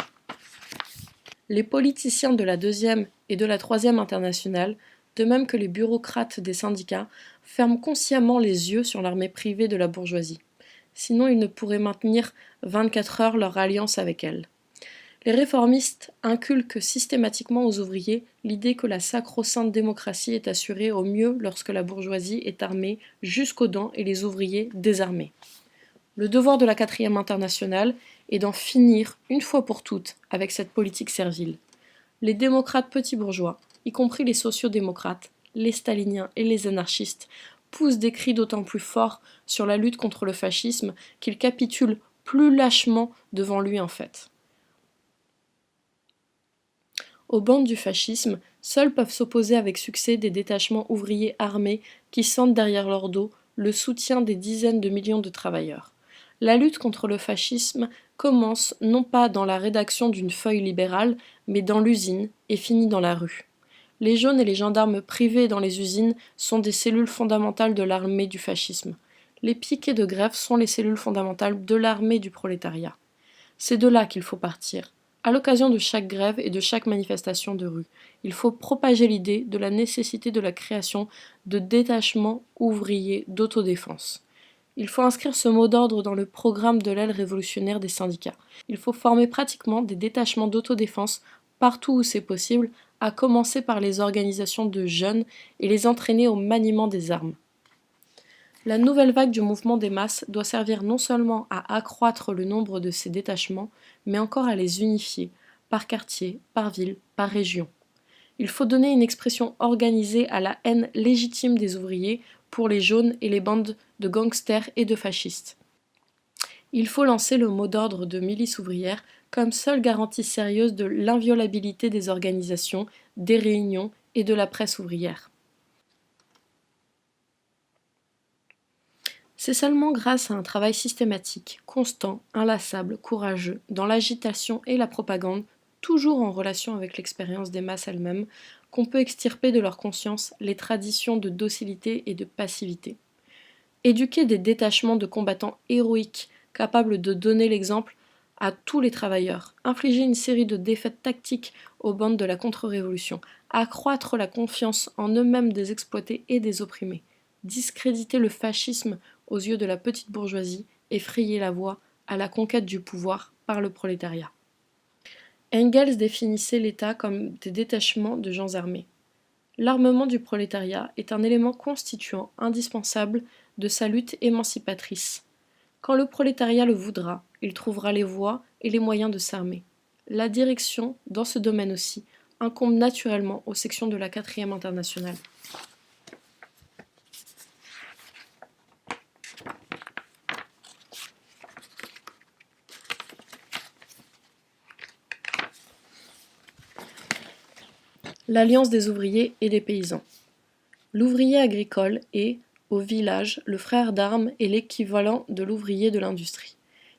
Les politiciens de la deuxième et de la troisième internationale, de même que les bureaucrates des syndicats, ferment consciemment les yeux sur l'armée privée de la bourgeoisie. Sinon, ils ne pourraient maintenir 24 heures leur alliance avec elle. Les réformistes inculquent systématiquement aux ouvriers l'idée que la sacro-sainte démocratie est assurée au mieux lorsque la bourgeoisie est armée jusqu'aux dents et les ouvriers désarmés. Le devoir de la quatrième internationale est d'en finir une fois pour toutes avec cette politique servile. Les démocrates petits bourgeois, y compris les sociaux-démocrates, les staliniens et les anarchistes, poussent des cris d'autant plus forts sur la lutte contre le fascisme qu'ils capitulent plus lâchement devant lui en fait. Aux bandes du fascisme, seuls peuvent s'opposer avec succès des détachements ouvriers armés qui sentent derrière leur dos le soutien des dizaines de millions de travailleurs. La lutte contre le fascisme commence non pas dans la rédaction d'une feuille libérale, mais dans l'usine et finit dans la rue. Les jaunes et les gendarmes privés dans les usines sont des cellules fondamentales de l'armée du fascisme. Les piquets de grève sont les cellules fondamentales de l'armée du prolétariat. C'est de là qu'il faut partir. À l'occasion de chaque grève et de chaque manifestation de rue, il faut propager l'idée de la nécessité de la création de détachements ouvriers d'autodéfense. Il faut inscrire ce mot d'ordre dans le programme de l'aile révolutionnaire des syndicats. Il faut former pratiquement des détachements d'autodéfense partout où c'est possible, à commencer par les organisations de jeunes et les entraîner au maniement des armes. La nouvelle vague du mouvement des masses doit servir non seulement à accroître le nombre de ces détachements, mais encore à les unifier, par quartier, par ville, par région. Il faut donner une expression organisée à la haine légitime des ouvriers pour les jaunes et les bandes de gangsters et de fascistes. Il faut lancer le mot d'ordre de milice ouvrière comme seule garantie sérieuse de l'inviolabilité des organisations, des réunions et de la presse ouvrière. C'est seulement grâce à un travail systématique, constant, inlassable, courageux, dans l'agitation et la propagande, toujours en relation avec l'expérience des masses elles-mêmes, qu'on peut extirper de leur conscience les traditions de docilité et de passivité. Éduquer des détachements de combattants héroïques, capables de donner l'exemple à tous les travailleurs, infliger une série de défaites tactiques aux bandes de la contre-révolution, accroître la confiance en eux-mêmes des exploités et des opprimés, discréditer le fascisme aux yeux de la petite bourgeoisie et frayer la voie à la conquête du pouvoir par le prolétariat. Engels définissait l'État comme des détachements de gens armés. L'armement du prolétariat est un élément constituant indispensable de sa lutte émancipatrice. Quand le prolétariat le voudra, il trouvera les voies et les moyens de s'armer. La direction, dans ce domaine aussi, incombe naturellement aux sections de la quatrième internationale. L'Alliance des ouvriers et des paysans. L'ouvrier agricole est, au village, le frère d'armes et l'équivalent de l'ouvrier de l'industrie.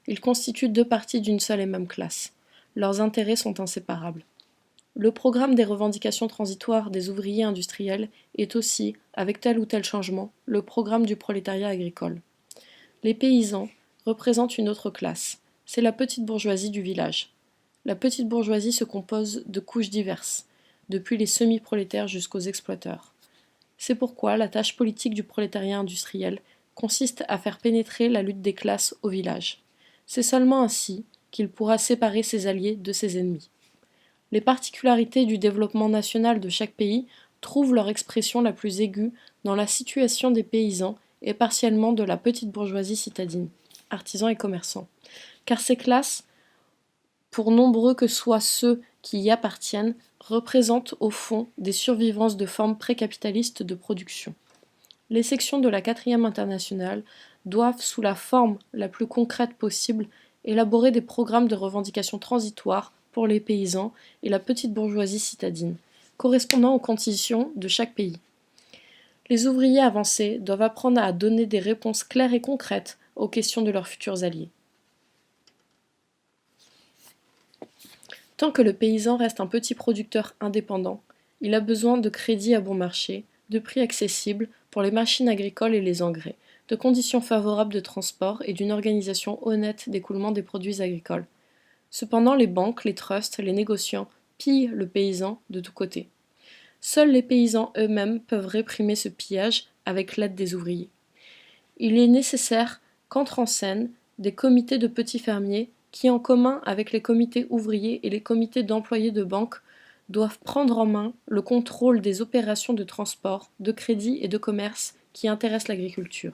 Ils constituent deux parties d'une seule et même classe. Leurs intérêts sont inséparables. Le programme des revendications transitoires des ouvriers industriels est aussi, avec tel ou tel changement, le programme du prolétariat agricole. Les paysans représentent une autre classe. C'est la petite bourgeoisie du village. La petite bourgeoisie se compose de couches diverses, depuis les semi-prolétaires jusqu'aux exploiteurs. C'est pourquoi la tâche politique du prolétariat industriel consiste à faire pénétrer la lutte des classes au village. C'est seulement ainsi qu'il pourra séparer ses alliés de ses ennemis. Les particularités du développement national de chaque pays trouvent leur expression la plus aiguë dans la situation des paysans et partiellement de la petite bourgeoisie citadine, artisans et commerçants. Car ces classes, pour nombreux que soient ceux qui y appartiennent, représentent au fond des survivances de formes précapitalistes de production. Les sections de la 4e internationale doivent, sous la forme la plus concrète possible, élaborer des programmes de revendications transitoires pour les paysans et la petite bourgeoisie citadine, correspondant aux conditions de chaque pays. Les ouvriers avancés doivent apprendre à donner des réponses claires et concrètes aux questions de leurs futurs alliés. Tant que le paysan reste un petit producteur indépendant, il a besoin de crédits à bon marché, de prix accessibles pour les machines agricoles et les engrais, de conditions favorables de transport et d'une organisation honnête d'écoulement des produits agricoles. Cependant, les banques, les trusts, les négociants pillent le paysan de tous côtés. Seuls les paysans eux-mêmes peuvent réprimer ce pillage avec l'aide des ouvriers. Il est nécessaire qu'entrent en scène des comités de petits fermiers qui, en commun avec les comités ouvriers et les comités d'employés de banque, doivent prendre en main le contrôle des opérations de transport, de crédit et de commerce qui intéressent l'agriculture.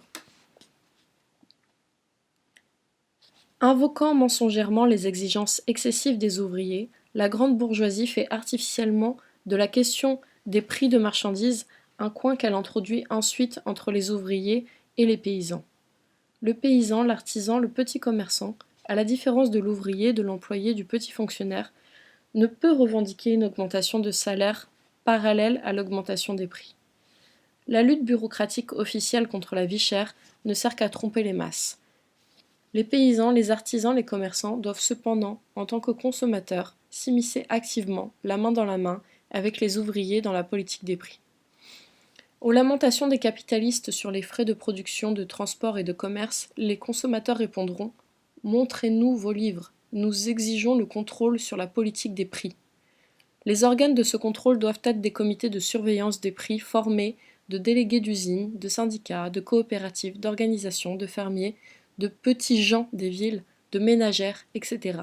Invoquant mensongèrement les exigences excessives des ouvriers, la grande bourgeoisie fait artificiellement de la question des prix de marchandises un coin qu'elle introduit ensuite entre les ouvriers et les paysans. Le paysan, l'artisan, le petit commerçant, à la différence de l'ouvrier, de l'employé, du petit fonctionnaire, ne peut revendiquer une augmentation de salaire parallèle à l'augmentation des prix. La lutte bureaucratique officielle contre la vie chère ne sert qu'à tromper les masses. Les paysans, les artisans, les commerçants doivent cependant, en tant que consommateurs, s'immiscer activement, la main dans la main, avec les ouvriers dans la politique des prix. Aux lamentations des capitalistes sur les frais de production, de transport et de commerce, les consommateurs répondront « Montrez-nous vos livres, nous exigeons le contrôle sur la politique des prix ». Les organes de ce contrôle doivent être des comités de surveillance des prix formés de délégués d'usines, de syndicats, de coopératives, d'organisations, de fermiers, de petits gens des villes, de ménagères, etc.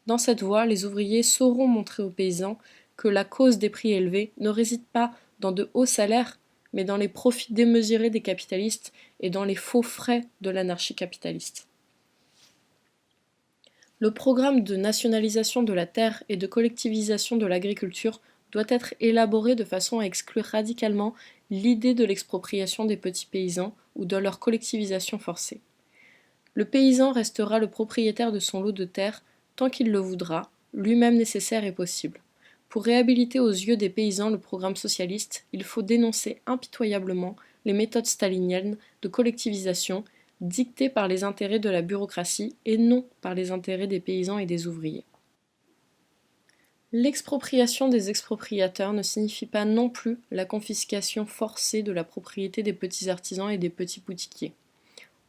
Dans cette voie, les ouvriers sauront montrer aux paysans que la cause des prix élevés ne réside pas dans de hauts salaires, mais dans les profits démesurés des capitalistes et dans les faux frais de l'anarchie capitaliste. Le programme de nationalisation de la terre et de collectivisation de l'agriculture doit être élaboré de façon à exclure radicalement l'idée de l'expropriation des petits paysans ou de leur collectivisation forcée. Le paysan restera le propriétaire de son lot de terre tant qu'il le voudra, lui-même nécessaire et possible. Pour réhabiliter aux yeux des paysans le programme socialiste, il faut dénoncer impitoyablement les méthodes staliniennes de collectivisation dictées par les intérêts de la bureaucratie et non par les intérêts des paysans et des ouvriers. L'expropriation des expropriateurs ne signifie pas non plus la confiscation forcée de la propriété des petits artisans et des petits boutiquiers.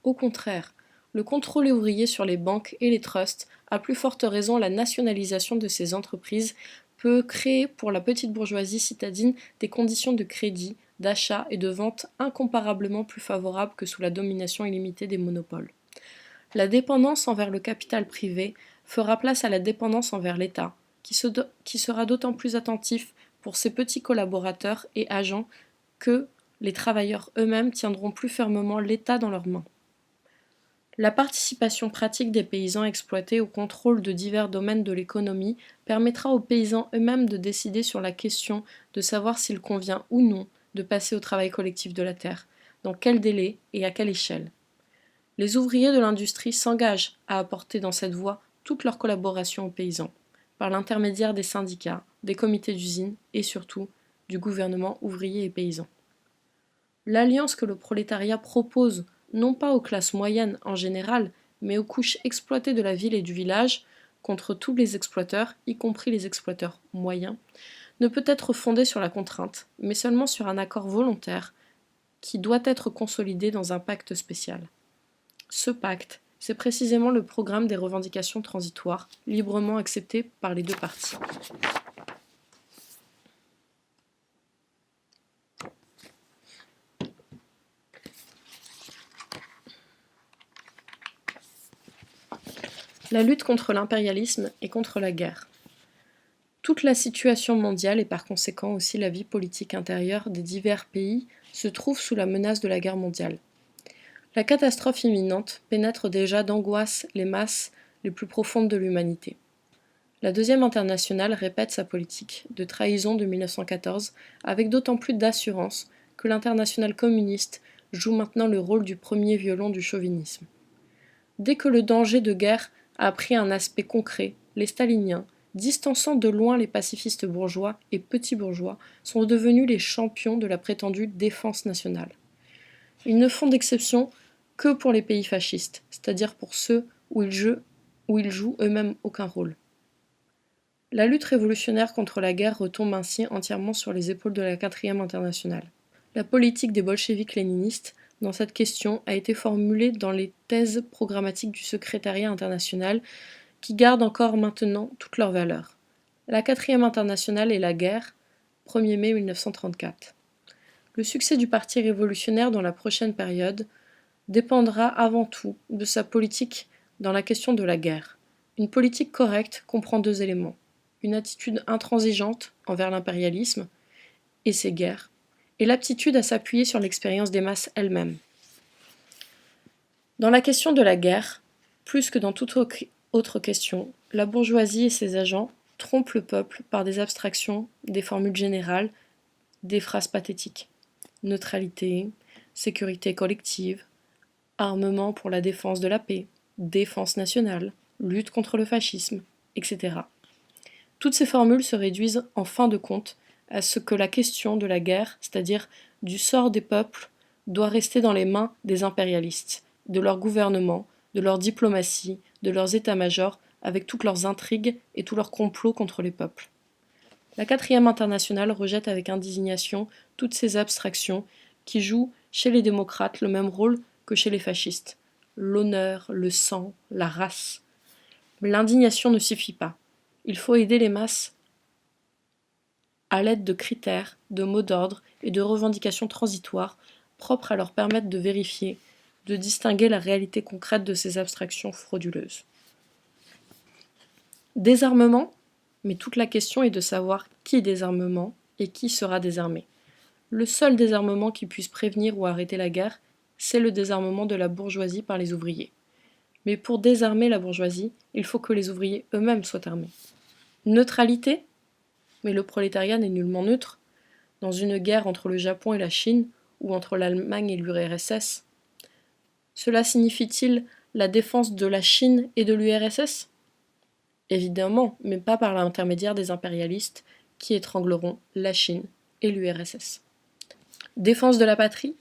Au contraire, le contrôle ouvrier sur les banques et les trusts, à plus forte raison la nationalisation de ces entreprises, peut créer pour la petite bourgeoisie citadine des conditions de crédit, d'achat et de vente incomparablement plus favorables que sous la domination illimitée des monopoles. La dépendance envers le capital privé fera place à la dépendance envers l'État, qui sera d'autant plus attentif pour ses petits collaborateurs et agents que les travailleurs eux-mêmes tiendront plus fermement l'État dans leurs mains. La participation pratique des paysans exploités au contrôle de divers domaines de l'économie permettra aux paysans eux-mêmes de décider sur la question de savoir s'il convient ou non de passer au travail collectif de la terre, dans quel délai et à quelle échelle. Les ouvriers de l'industrie s'engagent à apporter dans cette voie toute leur collaboration aux paysans, par l'intermédiaire des syndicats, des comités d'usine et surtout du gouvernement ouvrier et paysan. L'alliance que le prolétariat propose non pas aux classes moyennes en général, mais aux couches exploitées de la ville et du village, contre tous les exploiteurs, y compris les exploiteurs moyens, ne peut être fondée sur la contrainte, mais seulement sur un accord volontaire qui doit être consolidé dans un pacte spécial. Ce pacte, c'est précisément le programme des revendications transitoires, librement accepté par les deux parties. La lutte contre l'impérialisme et contre la guerre. Toute la situation mondiale et par conséquent aussi la vie politique intérieure des divers pays se trouve sous la menace de la guerre mondiale. La catastrophe imminente pénètre déjà d'angoisse les masses les plus profondes de l'humanité. La Deuxième Internationale répète sa politique de trahison de 1914 avec d'autant plus d'assurance que l'Internationale communiste joue maintenant le rôle du premier violon du chauvinisme. Dès que le danger de guerre a pris un aspect concret, les staliniens, distançant de loin les pacifistes bourgeois et petits bourgeois, sont devenus les champions de la prétendue défense nationale. Ils ne font d'exception que pour les pays fascistes, c'est-à-dire pour ceux où ils jouent eux-mêmes aucun rôle. La lutte révolutionnaire contre la guerre retombe ainsi entièrement sur les épaules de la Quatrième Internationale. La politique des bolcheviks léninistes dans cette question a été formulée dans les thèses programmatiques du secrétariat international qui gardent encore maintenant toute leur valeur. La Quatrième Internationale et la guerre, 1er mai 1934. Le succès du Parti révolutionnaire dans la prochaine période dépendra avant tout de sa politique dans la question de la guerre. Une politique correcte comprend deux éléments. Une attitude intransigeante envers l'impérialisme et ses guerres, et l'aptitude à s'appuyer sur l'expérience des masses elles-mêmes. Dans la question de la guerre, plus que dans toute autre question, la bourgeoisie et ses agents trompent le peuple par des abstractions, des formules générales, des phrases pathétiques. Neutralité, sécurité collective, armement pour la défense de la paix, défense nationale, lutte contre le fascisme, etc. Toutes ces formules se réduisent en fin de compte à ce que la question de la guerre, c'est-à-dire du sort des peuples, doit rester dans les mains des impérialistes, de leur gouvernement, de leur diplomatie, de leurs états-majors, avec toutes leurs intrigues et tous leurs complots contre les peuples. La Quatrième Internationale rejette avec indignation toutes ces abstractions qui jouent chez les démocrates le même rôle que chez les fascistes. L'honneur, le sang, la race. Mais l'indignation ne suffit pas. Il faut aider les masses à l'aide de critères, de mots d'ordre et de revendications transitoires propres à leur permettre de vérifier, de distinguer la réalité concrète de ces abstractions frauduleuses. Désarmement, mais toute la question est de savoir qui désarmement et qui sera désarmé. Le seul désarmement qui puisse prévenir ou arrêter la guerre, c'est le désarmement de la bourgeoisie par les ouvriers. Mais pour désarmer la bourgeoisie, il faut que les ouvriers eux-mêmes soient armés. Neutralité ? Mais le prolétariat n'est nullement neutre. Dans une guerre entre le Japon et la Chine, ou entre l'Allemagne et l'URSS, cela signifie-t-il la défense de la Chine et de l'URSS ? Évidemment, mais pas par l'intermédiaire des impérialistes qui étrangleront la Chine et l'URSS. Défense de la patrie ?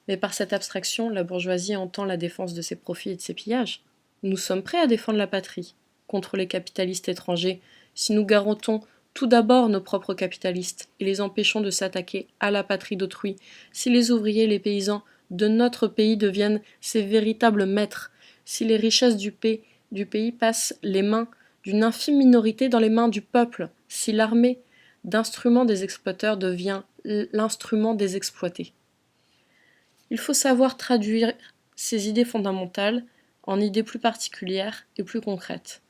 Mais par cette abstraction, la bourgeoisie entend la défense de ses profits et de ses pillages. Nous sommes prêts à défendre la patrie contre les capitalistes étrangers si nous garantons tout d'abord nos propres capitalistes et les empêchons de s'attaquer à la patrie d'autrui, si les ouvriers et les paysans de notre pays deviennent ses véritables maîtres, si les richesses du pays passent les mains d'une infime minorité dans les mains du peuple, si l'armée d'instruments des exploiteurs devient l'instrument des exploités. Il faut savoir traduire ces idées fondamentales en idées plus particulières et plus concrètes,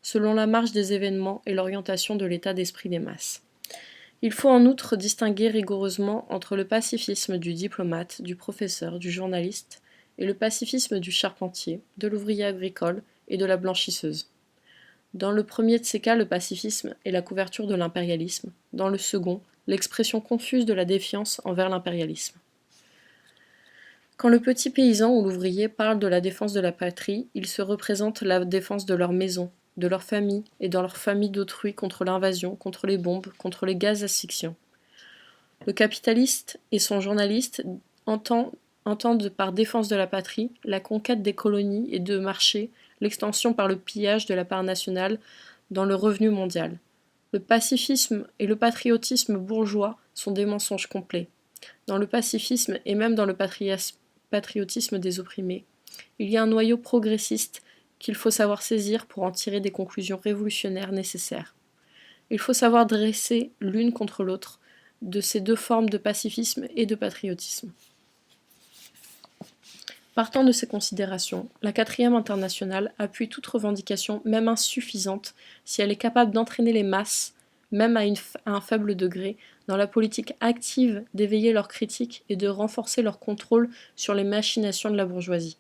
selon la marche des événements et l'orientation de l'état d'esprit des masses. Il faut en outre distinguer rigoureusement entre le pacifisme du diplomate, du professeur, du journaliste, et le pacifisme du charpentier, de l'ouvrier agricole et de la blanchisseuse. Dans le premier de ces cas, le pacifisme est la couverture de l'impérialisme, dans le second, l'expression confuse de la défiance envers l'impérialisme. Quand le petit paysan ou l'ouvrier parle de la défense de la patrie, il se représente la défense de leur maison, de leur famille et dans leur famille d'autrui contre l'invasion, contre les bombes, contre les gaz asphyxiants. Le capitaliste et son journaliste entendent par défense de la patrie la conquête des colonies et de marchés, l'extension par le pillage de la part nationale dans le revenu mondial. Le pacifisme et le patriotisme bourgeois sont des mensonges complets. Dans le pacifisme et même dans le patriotisme des opprimés, il y a un noyau progressiste qu'il faut savoir saisir pour en tirer des conclusions révolutionnaires nécessaires. Il faut savoir dresser l'une contre l'autre de ces deux formes de pacifisme et de patriotisme. Partant de ces considérations, la Quatrième Internationale appuie toute revendication, même insuffisante, si elle est capable d'entraîner les masses, même à un faible degré, dans la politique active d'éveiller leurs critiques et de renforcer leur contrôle sur les machinations de la bourgeoisie.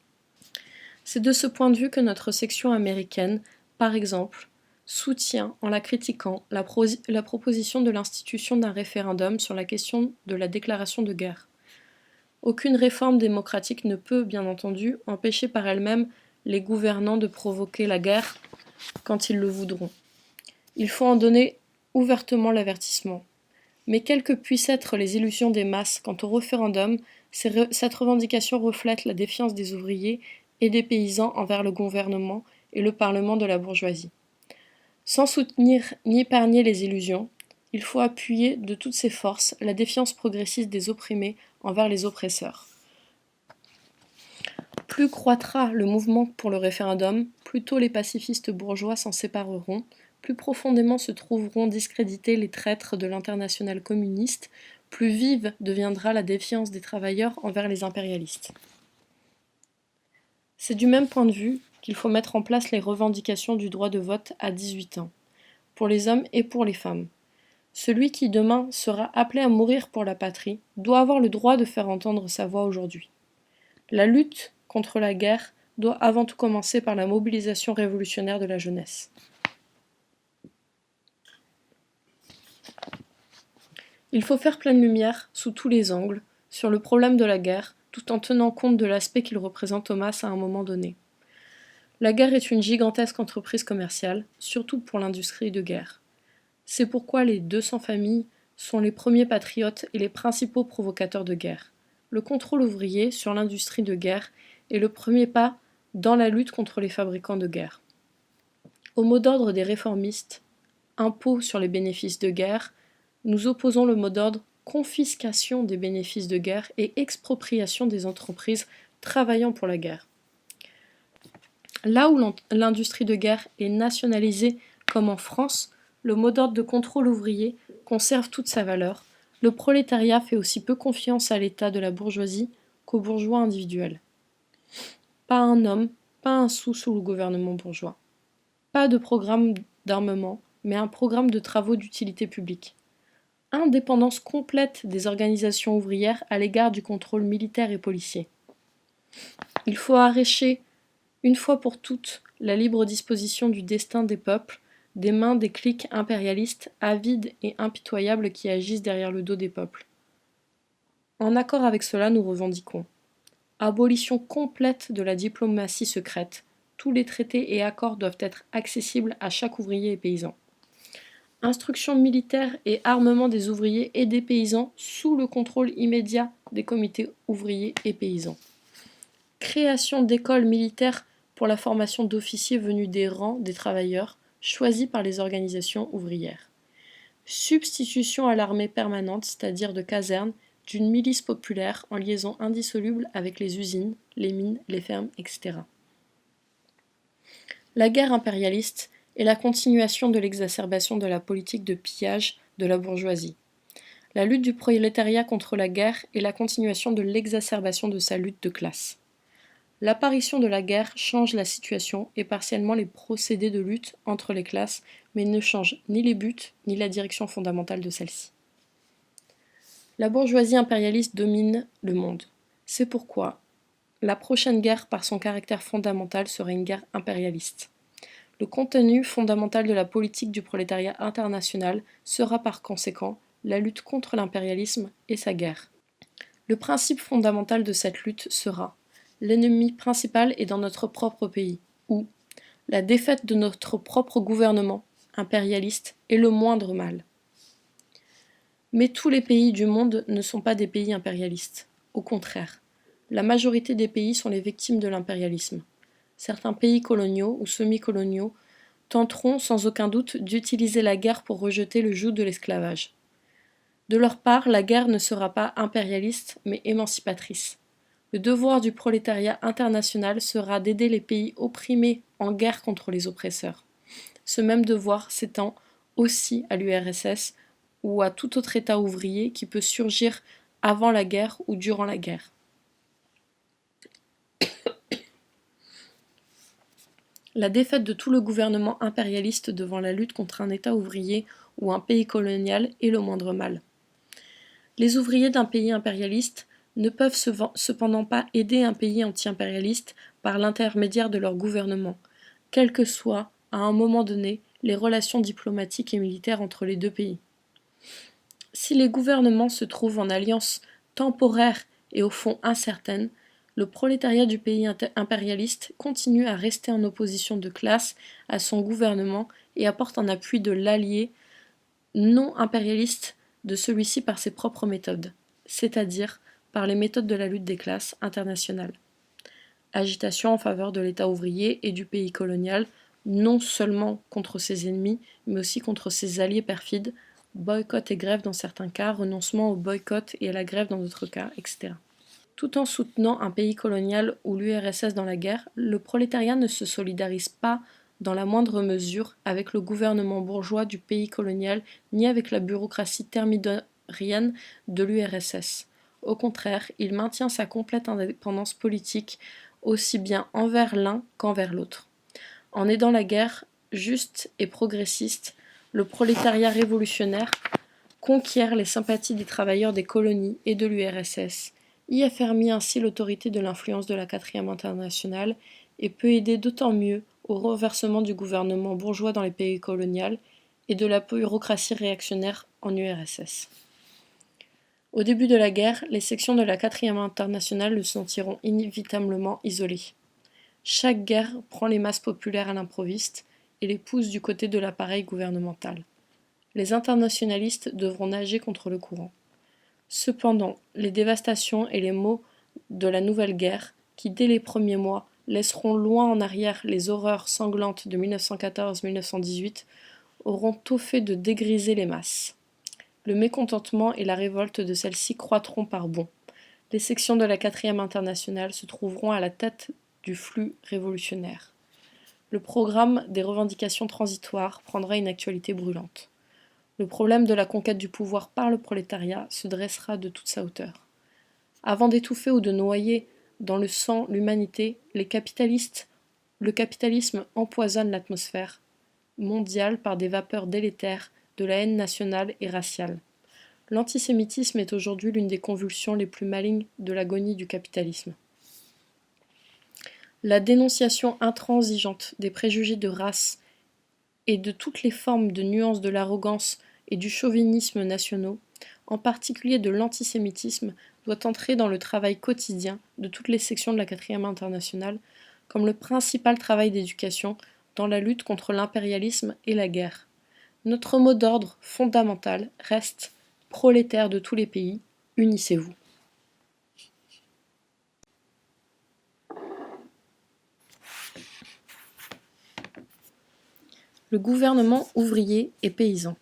C'est de ce point de vue que notre section américaine, par exemple, soutient, en la critiquant, la proposition de l'institution d'un référendum sur la question de la déclaration de guerre. Aucune réforme démocratique ne peut, bien entendu, empêcher par elle-même les gouvernants de provoquer la guerre quand ils le voudront. Il faut en donner ouvertement l'avertissement. Mais quelles que puissent être les illusions des masses quant au référendum, cette revendication reflète la défiance des ouvriers et des paysans envers le gouvernement et le parlement de la bourgeoisie. Sans soutenir ni épargner les illusions, il faut appuyer de toutes ses forces la défiance progressiste des opprimés envers les oppresseurs. Plus croîtra le mouvement pour le référendum, plus tôt les pacifistes bourgeois s'en sépareront, plus profondément se trouveront discrédités les traîtres de l'internationale communiste, plus vive deviendra la défiance des travailleurs envers les impérialistes. C'est du même point de vue qu'il faut mettre en place les revendications du droit de vote à 18 ans, pour les hommes et pour les femmes. Celui qui demain sera appelé à mourir pour la patrie doit avoir le droit de faire entendre sa voix aujourd'hui. La lutte contre la guerre doit avant tout commencer par la mobilisation révolutionnaire de la jeunesse. Il faut faire pleine lumière, sous tous les angles, sur le problème de la guerre, tout en tenant compte de l'aspect qu'il représente aux masses à un moment donné. La guerre est une gigantesque entreprise commerciale, surtout pour l'industrie de guerre. C'est pourquoi les 200 familles sont les premiers patriotes et les principaux provocateurs de guerre. Le contrôle ouvrier sur l'industrie de guerre est le premier pas dans la lutte contre les fabricants de guerre. Au mot d'ordre des réformistes, impôt sur les bénéfices de guerre, nous opposons le mot d'ordre confiscation des bénéfices de guerre et expropriation des entreprises travaillant pour la guerre. Là où l'industrie de guerre est nationalisée, comme en France, le mot d'ordre de contrôle ouvrier conserve toute sa valeur. Le prolétariat fait aussi peu confiance à l'état de la bourgeoisie qu'aux bourgeois individuels. Pas un homme, pas un sou sous le gouvernement bourgeois. Pas de programme d'armement, mais un programme de travaux d'utilité publique. Indépendance complète des organisations ouvrières à l'égard du contrôle militaire et policier. Il faut arracher, une fois pour toutes, la libre disposition du destin des peuples des mains des cliques impérialistes avides et impitoyables qui agissent derrière le dos des peuples. En accord avec cela, nous revendiquons abolition complète de la diplomatie secrète. Tous les traités et accords doivent être accessibles à chaque ouvrier et paysan. Instruction militaire et armement des ouvriers et des paysans sous le contrôle immédiat des comités ouvriers et paysans. Création d'écoles militaires pour la formation d'officiers venus des rangs des travailleurs, choisis par les organisations ouvrières. Substitution à l'armée permanente, c'est-à-dire de caserne, d'une milice populaire en liaison indissoluble avec les usines, les mines, les fermes, etc. La guerre impérialiste est la continuation de l'exacerbation de la politique de pillage de la bourgeoisie. La lutte du prolétariat contre la guerre est la continuation de l'exacerbation de sa lutte de classe. L'apparition de la guerre change la situation et partiellement les procédés de lutte entre les classes, mais ne change ni les buts ni la direction fondamentale de celle-ci. La bourgeoisie impérialiste domine le monde. C'est pourquoi la prochaine guerre, par son caractère fondamental, sera une guerre impérialiste. Le contenu fondamental de la politique du prolétariat international sera par conséquent la lutte contre l'impérialisme et sa guerre. Le principe fondamental de cette lutte sera l'ennemi principal est dans notre propre pays, où la défaite de notre propre gouvernement impérialiste est le moindre mal. Mais tous les pays du monde ne sont pas des pays impérialistes. Au contraire, la majorité des pays sont les victimes de l'impérialisme. Certains pays coloniaux ou semi-coloniaux tenteront sans aucun doute d'utiliser la guerre pour rejeter le joug de l'esclavage. De leur part, la guerre ne sera pas impérialiste, mais émancipatrice. Le devoir du prolétariat international sera d'aider les pays opprimés en guerre contre les oppresseurs. Ce même devoir s'étend aussi à l'URSS ou à tout autre État ouvrier qui peut surgir avant la guerre ou durant la guerre. La défaite de tout le gouvernement impérialiste devant la lutte contre un État ouvrier où un pays colonial est le moindre mal. Les ouvriers d'un pays impérialiste ne peuvent cependant pas aider un pays anti-impérialiste par l'intermédiaire de leur gouvernement, quelles que soient, à un moment donné, les relations diplomatiques et militaires entre les deux pays. Si les gouvernements se trouvent en alliance temporaire et au fond incertaine, le prolétariat du pays impérialiste continue à rester en opposition de classe à son gouvernement et apporte un appui de l'allié non impérialiste de celui-ci par ses propres méthodes, c'est-à-dire par les méthodes de la lutte des classes internationales. Agitation en faveur de l'État ouvrier et du pays colonial, non seulement contre ses ennemis, mais aussi contre ses alliés perfides, boycott et grève dans certains cas, renoncement au boycott et à la grève dans d'autres cas, etc. Tout en soutenant un pays colonial ou l'URSS dans la guerre, le prolétariat ne se solidarise pas dans la moindre mesure avec le gouvernement bourgeois du pays colonial ni avec la bureaucratie thermidorienne de l'URSS. Au contraire, il maintient sa complète indépendance politique aussi bien envers l'un qu'envers l'autre. En aidant la guerre juste et progressiste, le prolétariat révolutionnaire conquiert les sympathies des travailleurs des colonies et de l'URSS, y affermit ainsi l'autorité de l'influence de la 4e internationale et peut aider d'autant mieux au renversement du gouvernement bourgeois dans les pays coloniaux et de la bureaucratie réactionnaire en URSS. Au début de la guerre, les sections de la 4e internationale le sentiront inévitablement isolé. Chaque guerre prend les masses populaires à l'improviste et les pousse du côté de l'appareil gouvernemental. Les internationalistes devront nager contre le courant. Cependant, les dévastations et les maux de la nouvelle guerre, qui dès les premiers mois laisseront loin en arrière les horreurs sanglantes de 1914-1918, auront tôt fait de dégriser les masses. Le mécontentement et la révolte de celles-ci croîtront par bonds. Les sections de la 4e internationale se trouveront à la tête du flux révolutionnaire. Le programme des revendications transitoires prendra une actualité brûlante. Le problème de la conquête du pouvoir par le prolétariat se dressera de toute sa hauteur. Avant d'étouffer ou de noyer dans le sang l'humanité, le capitalisme empoisonne l'atmosphère mondiale par des vapeurs délétères de la haine nationale et raciale. L'antisémitisme est aujourd'hui l'une des convulsions les plus malignes de l'agonie du capitalisme. La dénonciation intransigeante des préjugés de race et de toutes les formes de nuances de l'arrogance et du chauvinisme nationaux, en particulier de l'antisémitisme, doit entrer dans le travail quotidien de toutes les sections de la 4e internationale comme le principal travail d'éducation dans la lutte contre l'impérialisme et la guerre. Notre mot d'ordre fondamental reste « prolétaires de tous les pays, unissez-vous ». Le gouvernement ouvrier et paysan.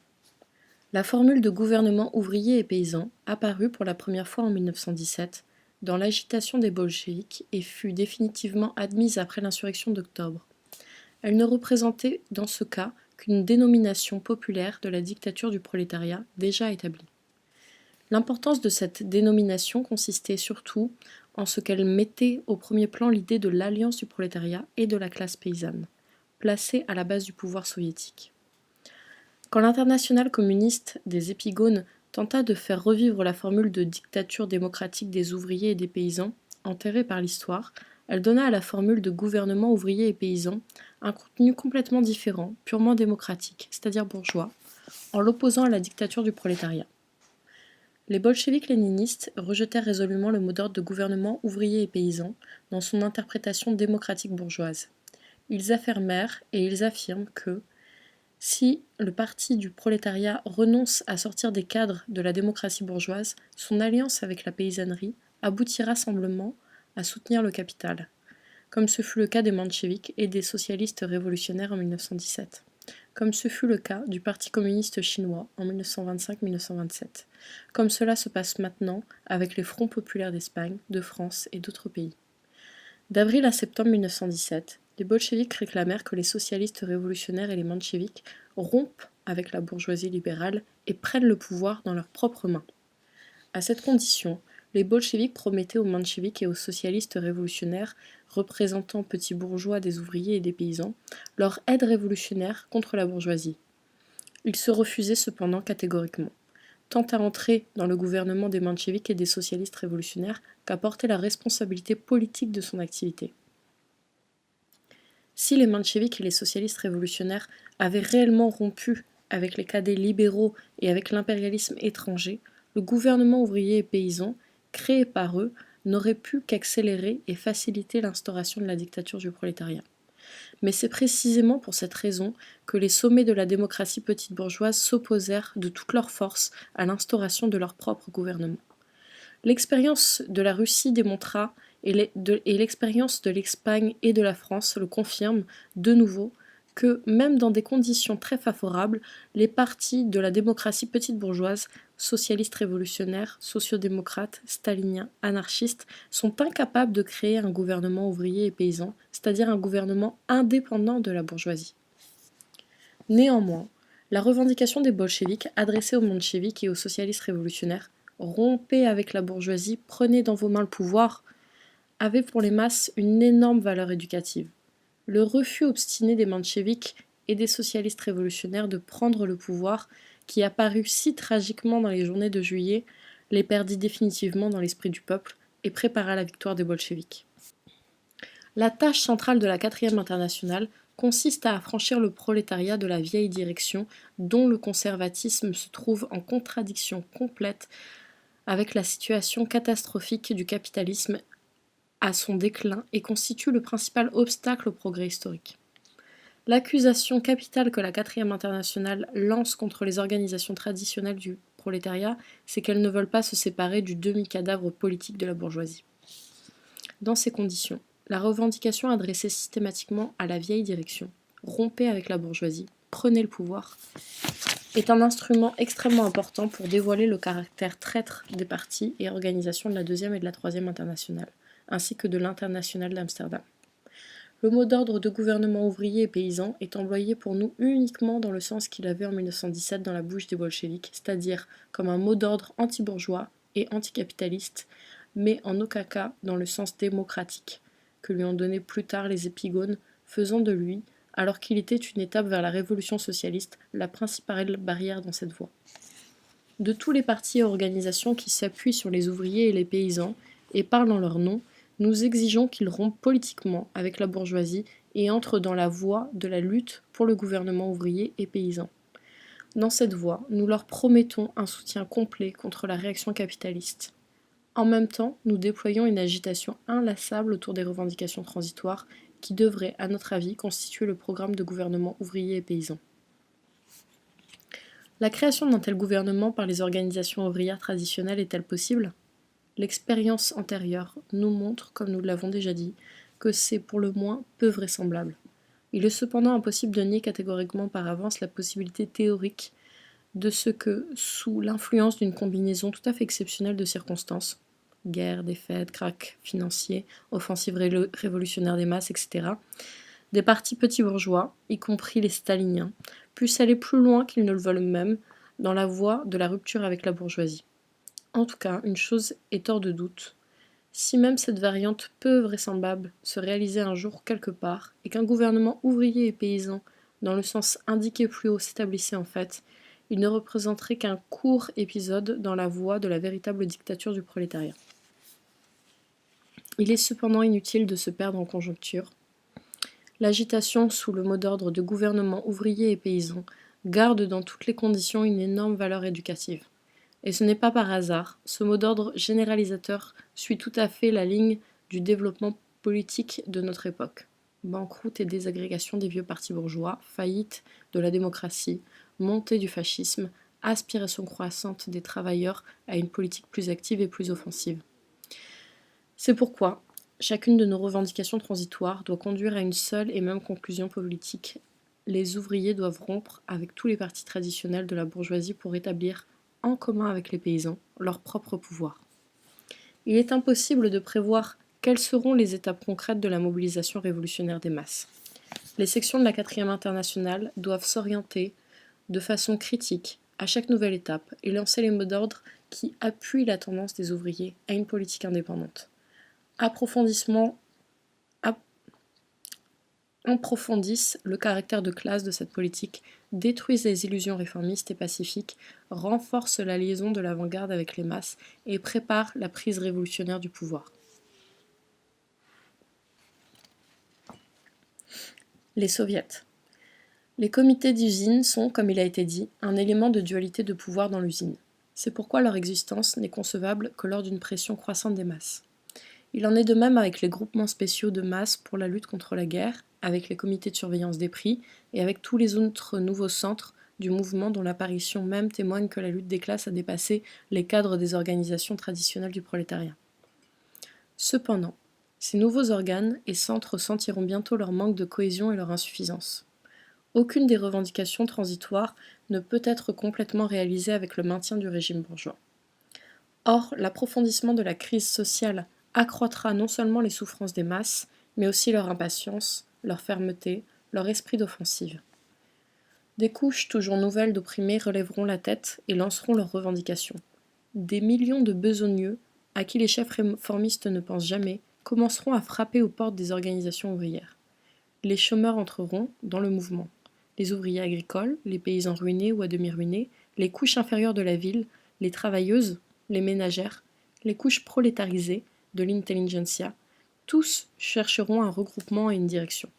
La formule de gouvernement ouvrier et paysan apparut pour la première fois en 1917 dans l'agitation des bolcheviks et fut définitivement admise après l'insurrection d'octobre. Elle ne représentait dans ce cas qu'une dénomination populaire de la dictature du prolétariat déjà établie. L'importance de cette dénomination consistait surtout en ce qu'elle mettait au premier plan l'idée de l'alliance du prolétariat et de la classe paysanne, placée à la base du pouvoir soviétique. Quand l'internationale communiste des épigones tenta de faire revivre la formule de dictature démocratique des ouvriers et des paysans, enterrée par l'histoire, elle donna à la formule de gouvernement ouvrier et paysan un contenu complètement différent, purement démocratique, c'est-à-dire bourgeois, en l'opposant à la dictature du prolétariat. Les bolcheviks léninistes rejetèrent résolument le mot d'ordre de gouvernement ouvrier et paysan dans son interprétation démocratique bourgeoise. Ils affirmèrent et ils affirment que si le parti du prolétariat renonce à sortir des cadres de la démocratie bourgeoise, son alliance avec la paysannerie aboutira semblement à soutenir le capital, comme ce fut le cas des mencheviks et des socialistes révolutionnaires en 1917, comme ce fut le cas du Parti communiste chinois en 1925-1927, comme cela se passe maintenant avec les fronts populaires d'Espagne, de France et d'autres pays. D'avril à septembre 1917, les bolcheviks réclamèrent que les socialistes révolutionnaires et les mencheviks rompent avec la bourgeoisie libérale et prennent le pouvoir dans leurs propres mains. À cette condition, les bolcheviks promettaient aux mencheviks et aux socialistes révolutionnaires, représentants petits bourgeois des ouvriers et des paysans, leur aide révolutionnaire contre la bourgeoisie. Il se refusait cependant catégoriquement, tant à entrer dans le gouvernement des Mencheviks et des socialistes révolutionnaires qu'à porter la responsabilité politique de son activité. Si les Mencheviks et les socialistes révolutionnaires avaient réellement rompu avec les cadets libéraux et avec l'impérialisme étranger, le gouvernement ouvrier et paysan, créé par eux, n'aurait pu qu'accélérer et faciliter l'instauration de la dictature du prolétariat. Mais c'est précisément pour cette raison que les sommets de la démocratie petite bourgeoise s'opposèrent de toute leur force à l'instauration de leur propre gouvernement. L'expérience de la Russie démontra, et l'expérience de l'Espagne et de la France le confirment de nouveau, que même dans des conditions très favorables, les partis de la démocratie petite bourgeoise, socialistes révolutionnaires, sociodémocrates, staliniens, anarchistes, sont incapables de créer un gouvernement ouvrier et paysan, c'est-à-dire un gouvernement indépendant de la bourgeoisie. Néanmoins, la revendication des bolcheviks adressée aux mencheviks et aux socialistes révolutionnaires, rompez avec la bourgeoisie, prenez dans vos mains le pouvoir, avait pour les masses une énorme valeur éducative. Le refus obstiné des mencheviks et des socialistes révolutionnaires de prendre le pouvoir, qui apparut si tragiquement dans les journées de juillet, les perdit définitivement dans l'esprit du peuple et prépara la victoire des bolcheviks. La tâche centrale de la 4e internationale consiste à affranchir le prolétariat de la vieille direction dont le conservatisme se trouve en contradiction complète avec la situation catastrophique du capitalisme à son déclin et constitue le principal obstacle au progrès historique. L'accusation capitale que la 4e internationale lance contre les organisations traditionnelles du prolétariat, c'est qu'elles ne veulent pas se séparer du demi-cadavre politique de la bourgeoisie. Dans ces conditions, la revendication adressée systématiquement à la vieille direction, rompez avec la bourgeoisie, prenez le pouvoir, est un instrument extrêmement important pour dévoiler le caractère traître des partis et organisations de la 2e et de la 3e internationale, ainsi que de l'internationale d'Amsterdam. Le mot d'ordre de gouvernement ouvrier et paysan est employé pour nous uniquement dans le sens qu'il avait en 1917 dans la bouche des bolcheviks, c'est-à-dire comme un mot d'ordre anti-bourgeois et anticapitaliste, mais en aucun cas dans le sens démocratique, que lui ont donné plus tard les épigones, faisant de lui, alors qu'il était une étape vers la révolution socialiste, la principale barrière dans cette voie. De tous les partis et organisations qui s'appuient sur les ouvriers et les paysans, et parlent en leur nom, nous exigeons qu'ils rompent politiquement avec la bourgeoisie et entrent dans la voie de la lutte pour le gouvernement ouvrier et paysan. Dans cette voie, nous leur promettons un soutien complet contre la réaction capitaliste. En même temps, nous déployons une agitation inlassable autour des revendications transitoires qui devraient, à notre avis, constituer le programme de gouvernement ouvrier et paysan. La création d'un tel gouvernement par les organisations ouvrières traditionnelles est-elle possible ? L'expérience antérieure nous montre, comme nous l'avons déjà dit, que c'est pour le moins peu vraisemblable. Il est cependant impossible de nier catégoriquement par avance la possibilité théorique de ce que, sous l'influence d'une combinaison tout à fait exceptionnelle de circonstances, guerre, défaite, krach financier, offensive révolutionnaire des masses, etc., des partis petits bourgeois, y compris les staliniens, puissent aller plus loin qu'ils ne le veulent eux-mêmes dans la voie de la rupture avec la bourgeoisie. En tout cas, une chose est hors de doute. Si même cette variante peu vraisemblable se réalisait un jour quelque part, et qu'un gouvernement ouvrier et paysan, dans le sens indiqué plus haut, s'établissait en fait, il ne représenterait qu'un court épisode dans la voie de la véritable dictature du prolétariat. Il est cependant inutile de se perdre en conjoncture. L'agitation sous le mot d'ordre de gouvernement ouvrier et paysan garde dans toutes les conditions une énorme valeur éducative. Et ce n'est pas par hasard, ce mot d'ordre généralisateur suit tout à fait la ligne du développement politique de notre époque. Banqueroute et désagrégation des vieux partis bourgeois, faillite de la démocratie, montée du fascisme, aspiration croissante des travailleurs à une politique plus active et plus offensive. C'est pourquoi chacune de nos revendications transitoires doit conduire à une seule et même conclusion politique. Les ouvriers doivent rompre avec tous les partis traditionnels de la bourgeoisie pour établir, en commun avec les paysans, leur propre pouvoir. Il est impossible de prévoir quelles seront les étapes concrètes de la mobilisation révolutionnaire des masses. Les sections de la 4e internationale doivent s'orienter de façon critique à chaque nouvelle étape et lancer les mots d'ordre qui appuient la tendance des ouvriers à une politique indépendante. approfondissent le caractère de classe de cette politique, détruisent les illusions réformistes et pacifiques, renforcent la liaison de l'avant-garde avec les masses et préparent la prise révolutionnaire du pouvoir. Les soviets. Les comités d'usine sont, comme il a été dit, un élément de dualité de pouvoir dans l'usine. C'est pourquoi leur existence n'est concevable que lors d'une pression croissante des masses. Il en est de même avec les groupements spéciaux de masse pour la lutte contre la guerre, avec les comités de surveillance des prix et avec tous les autres nouveaux centres du mouvement dont l'apparition même témoigne que la lutte des classes a dépassé les cadres des organisations traditionnelles du prolétariat. Cependant, ces nouveaux organes et centres sentiront bientôt leur manque de cohésion et leur insuffisance. Aucune des revendications transitoires ne peut être complètement réalisée avec le maintien du régime bourgeois. Or, l'approfondissement de la crise sociale accroîtra non seulement les souffrances des masses, mais aussi leur impatience, leur fermeté, leur esprit d'offensive. Des couches toujours nouvelles d'opprimés relèveront la tête et lanceront leurs revendications. Des millions de besogneux, à qui les chefs réformistes ne pensent jamais, commenceront à frapper aux portes des organisations ouvrières. Les chômeurs entreront dans le mouvement. Les ouvriers agricoles, les paysans ruinés ou à demi ruinés, les couches inférieures de la ville, les travailleuses, les ménagères, les couches prolétarisées de l'intelligentsia, tous chercheront un regroupement et une direction.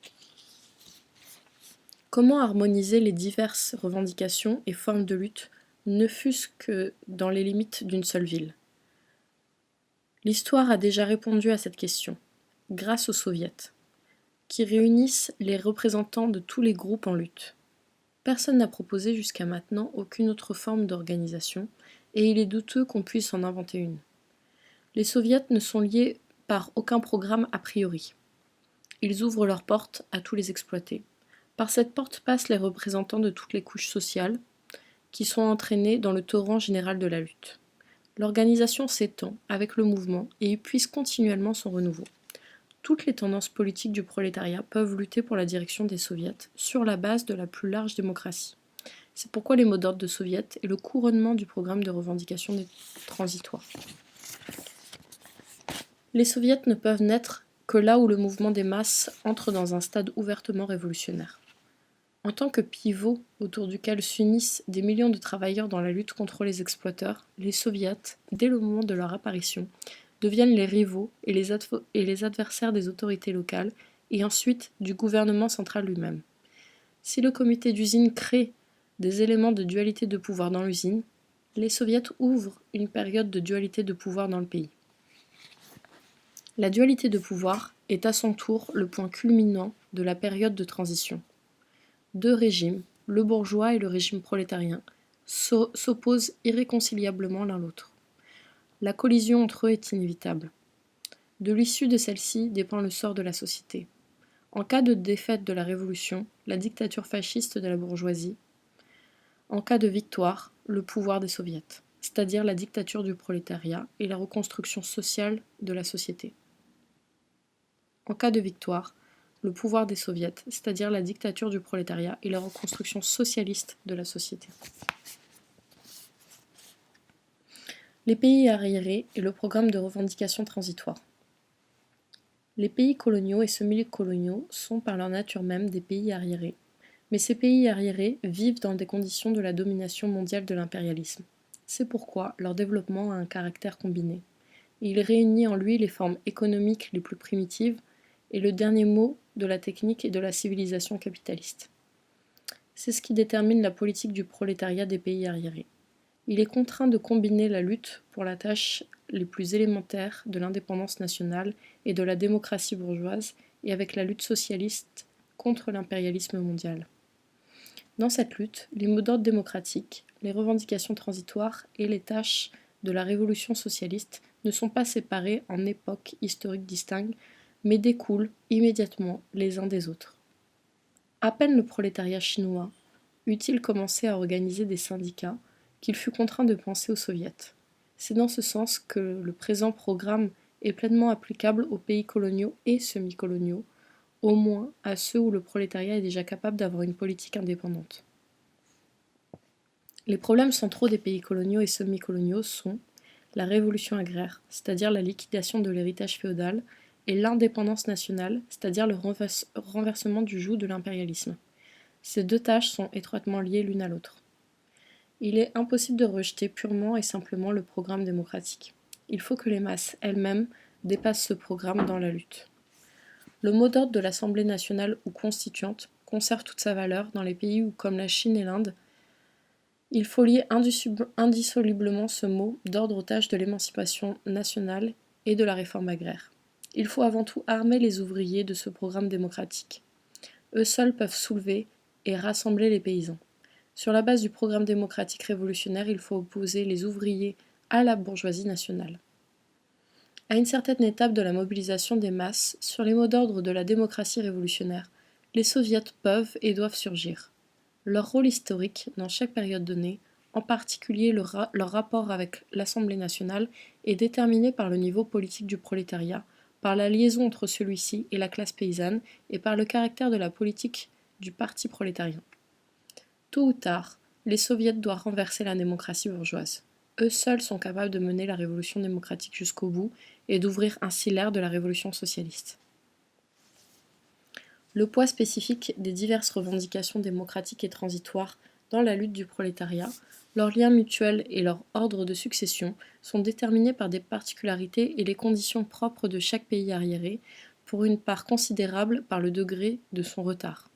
Comment harmoniser les diverses revendications et formes de lutte, ne fût-ce que dans les limites d'une seule ville? L'histoire a déjà répondu à cette question, grâce aux soviets, qui réunissent les représentants de tous les groupes en lutte. Personne n'a proposé jusqu'à maintenant aucune autre forme d'organisation, et il est douteux qu'on puisse en inventer une. Les soviets ne sont liés par aucun programme a priori. Ils ouvrent leurs portes à tous les exploités. Par cette porte passent les représentants de toutes les couches sociales, qui sont entraînés dans le torrent général de la lutte. L'organisation s'étend avec le mouvement et épuise continuellement son renouveau. Toutes les tendances politiques du prolétariat peuvent lutter pour la direction des soviets sur la base de la plus large démocratie. C'est pourquoi les mots d'ordre de soviets est le couronnement du programme de revendication des transitoires. Les soviets ne peuvent naître que là où le mouvement des masses entre dans un stade ouvertement révolutionnaire. En tant que pivot autour duquel s'unissent des millions de travailleurs dans la lutte contre les exploiteurs, les soviets, dès le moment de leur apparition, deviennent les rivaux et les adversaires des autorités locales et ensuite du gouvernement central lui-même. Si le comité d'usine crée des éléments de dualité de pouvoir dans l'usine, les soviets ouvrent une période de dualité de pouvoir dans le pays. La dualité de pouvoir est à son tour le point culminant de la période de transition. Deux régimes, le bourgeois et le régime prolétarien, s'opposent irréconciliablement l'un l'autre. La collision entre eux est inévitable. De l'issue de celle-ci dépend le sort de la société. En cas de défaite de la Révolution, la dictature fasciste de la bourgeoisie. En cas de victoire, le pouvoir des soviets, c'est-à-dire la dictature du prolétariat et la reconstruction sociale de la société. En cas de victoire, le pouvoir des soviets, c'est-à-dire la dictature du prolétariat et la reconstruction socialiste de la société. Les pays arriérés et le programme de revendication transitoire. Les pays coloniaux et semi-coloniaux sont par leur nature même des pays arriérés, mais ces pays arriérés vivent dans des conditions de la domination mondiale de l'impérialisme. C'est pourquoi leur développement a un caractère combiné. Il réunit en lui les formes économiques les plus primitives et le dernier mot de la technique et de la civilisation capitaliste. C'est ce qui détermine la politique du prolétariat des pays arriérés. Il est contraint de combiner la lutte pour la tâche les plus élémentaires de l'indépendance nationale et de la démocratie bourgeoise et avec la lutte socialiste contre l'impérialisme mondial. Dans cette lutte, les mots d'ordre démocratiques, les revendications transitoires et les tâches de la révolution socialiste ne sont pas séparés en époques historiques distinctes, mais découlent immédiatement les uns des autres. À peine le prolétariat chinois eut-il commencé à organiser des syndicats qu'il fut contraint de penser aux soviets. C'est dans ce sens que le présent programme est pleinement applicable aux pays coloniaux et semi-coloniaux, au moins à ceux où le prolétariat est déjà capable d'avoir une politique indépendante. Les problèmes centraux des pays coloniaux et semi-coloniaux sont la révolution agraire, c'est-à-dire la liquidation de l'héritage féodal et l'indépendance nationale, c'est-à-dire le renversement du joug de l'impérialisme. Ces deux tâches sont étroitement liées l'une à l'autre. Il est impossible de rejeter purement et simplement le programme démocratique. Il faut que les masses elles-mêmes dépassent ce programme dans la lutte. Le mot d'ordre de l'Assemblée nationale ou constituante conserve toute sa valeur dans les pays où, comme la Chine et l'Inde, il faut lier indissolublement ce mot d'ordre aux tâches de l'émancipation nationale et de la réforme agraire. Il faut avant tout armer les ouvriers de ce programme démocratique. Eux seuls peuvent soulever et rassembler les paysans. Sur la base du programme démocratique révolutionnaire, il faut opposer les ouvriers à la bourgeoisie nationale. À une certaine étape de la mobilisation des masses, sur les mots d'ordre de la démocratie révolutionnaire, les soviets peuvent et doivent surgir. Leur rôle historique dans chaque période donnée, en particulier leur rapport avec l'Assemblée nationale, est déterminé par le niveau politique du prolétariat, par la liaison entre celui-ci et la classe paysanne et par le caractère de la politique du parti prolétarien. Tôt ou tard, les soviets doivent renverser la démocratie bourgeoise. Eux seuls sont capables de mener la révolution démocratique jusqu'au bout et d'ouvrir ainsi l'ère de la révolution socialiste. Le poids spécifique des diverses revendications démocratiques et transitoires dans la lutte du prolétariat, leurs liens mutuels et leur ordre de succession sont déterminés par des particularités et les conditions propres de chaque pays arriéré, pour une part considérable par le degré de son retard.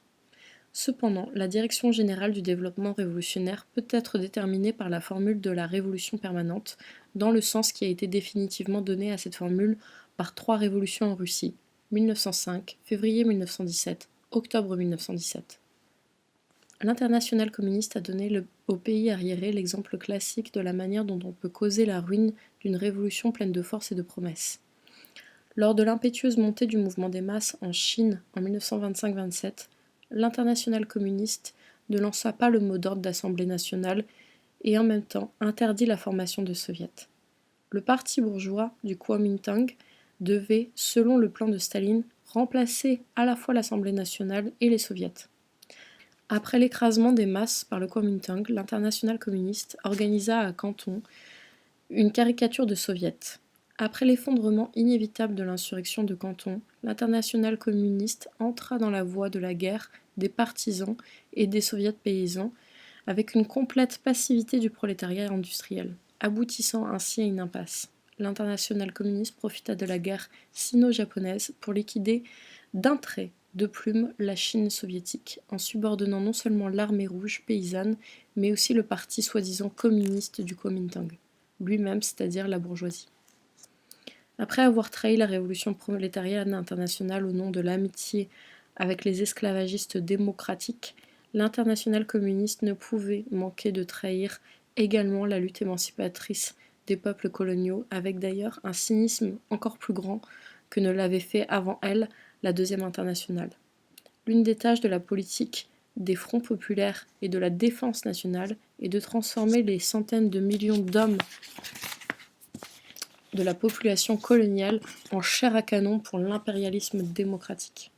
Cependant, la direction générale du développement révolutionnaire peut être déterminée par la formule de la révolution permanente, dans le sens qui a été définitivement donné à cette formule par 3 révolutions en Russie, 1905, février 1917, octobre 1917. L'Internationale communiste a donné au pays arriéré l'exemple classique de la manière dont on peut causer la ruine d'une révolution pleine de force et de promesses. Lors de l'impétueuse montée du mouvement des masses en Chine en 1925-27, l'Internationale communiste ne lança pas le mot d'ordre d'Assemblée nationale et en même temps interdit la formation de soviets. Le parti bourgeois du Kuomintang devait, selon le plan de Staline, remplacer à la fois l'Assemblée nationale et les soviets. Après l'écrasement des masses par le Kuomintang, l'Internationale communiste organisa à Canton une caricature de soviets. Après l'effondrement inévitable de l'insurrection de Canton, l'Internationale communiste entra dans la voie de la guerre des partisans et des soviets paysans, avec une complète passivité du prolétariat industriel, aboutissant ainsi à une impasse. L'Internationale communiste profita de la guerre sino-japonaise pour liquider d'un trait de plume la Chine soviétique, en subordonnant non seulement l'armée rouge paysanne, mais aussi le parti soi-disant communiste du Kuomintang, lui-même, c'est-à-dire la bourgeoisie. Après avoir trahi la révolution prolétarienne internationale au nom de l'amitié avec les esclavagistes démocratiques, l'Internationale communiste ne pouvait manquer de trahir également la lutte émancipatrice des peuples coloniaux, avec d'ailleurs un cynisme encore plus grand que ne l'avait fait avant elle la Deuxième Internationale. L'une des tâches de la politique des fronts populaires et de la défense nationale est de transformer les centaines de millions d'hommes de la population coloniale en chair à canon pour l'impérialisme démocratique.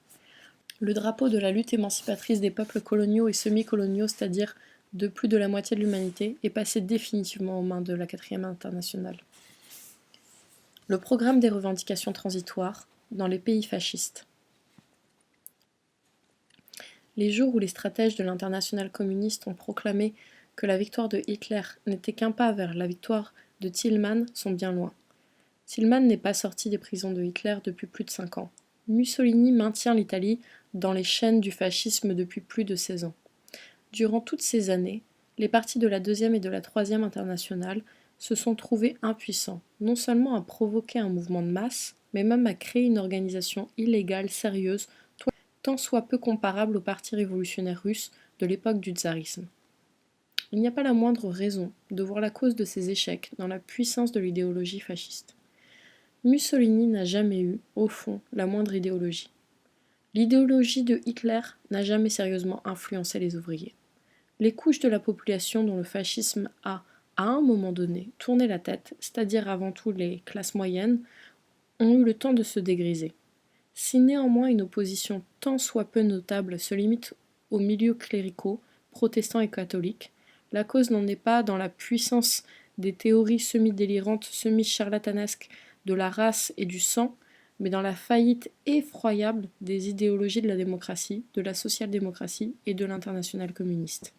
Le drapeau de la lutte émancipatrice des peuples coloniaux et semi-coloniaux, c'est-à-dire de plus de la moitié de l'humanité, est passé définitivement aux mains de la 4e Internationale. Le programme des revendications transitoires dans les pays fascistes. Les jours où les stratèges de l'Internationale communiste ont proclamé que la victoire de Hitler n'était qu'un pas vers la victoire de Thälmann sont bien loin. Thälmann n'est pas sorti des prisons de Hitler depuis plus de 5 ans. Mussolini maintient l'Italie dans les chaînes du fascisme depuis plus de 16 ans. Durant toutes ces années, les partis de la 2e et de la 3e Internationale se sont trouvés impuissants, non seulement à provoquer un mouvement de masse, mais même à créer une organisation illégale sérieuse, tant soit peu comparable au parti révolutionnaire russe de l'époque du tsarisme. Il n'y a pas la moindre raison de voir la cause de ces échecs dans la puissance de l'idéologie fasciste. Mussolini n'a jamais eu, au fond, la moindre idéologie. L'idéologie de Hitler n'a jamais sérieusement influencé les ouvriers. Les couches de la population dont le fascisme a, à un moment donné, tourné la tête, c'est-à-dire avant tout les classes moyennes, ont eu le temps de se dégriser. Si néanmoins une opposition tant soit peu notable se limite aux milieux cléricaux, protestants et catholiques, la cause n'en est pas dans la puissance des théories semi-délirantes, semi-charlatanesques de la race et du sang, mais dans la faillite effroyable des idéologies de la démocratie, de la social-démocratie et de l'internationale communiste.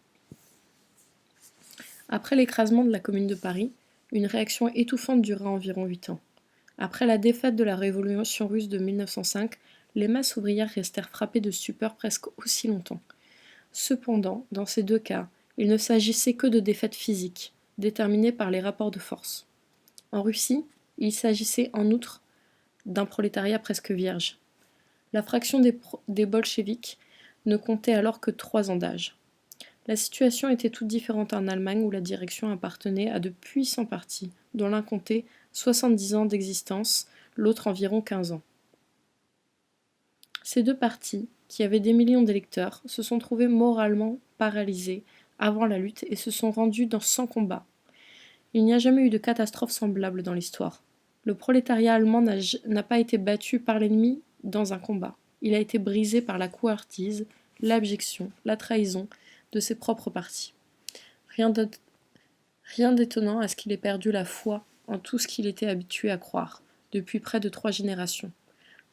Après l'écrasement de la Commune de Paris, une réaction étouffante dura environ 8 ans. Après la défaite de la Révolution russe de 1905, les masses ouvrières restèrent frappées de stupeur presque aussi longtemps. Cependant, dans ces deux cas, il ne s'agissait que de défaites physiques, déterminées par les rapports de force. En Russie, il s'agissait en outre d'un prolétariat presque vierge. La fraction des bolcheviks ne comptait alors que 3 ans d'âge. La situation était toute différente en Allemagne où la direction appartenait à de puissants partis, dont l'un comptait 70 ans d'existence, l'autre environ 15 ans. Ces deux partis, qui avaient des millions d'électeurs, se sont trouvés moralement paralysés avant la lutte et se sont rendus sans combat. Il n'y a jamais eu de catastrophe semblable dans l'histoire. Le prolétariat allemand n'a pas été battu par l'ennemi dans un combat. Il a été brisé par la couardise, l'abjection, la trahison de ses propres partis. Rien d'étonnant à ce qu'il ait perdu la foi en tout ce qu'il était habitué à croire, depuis près de 3 générations.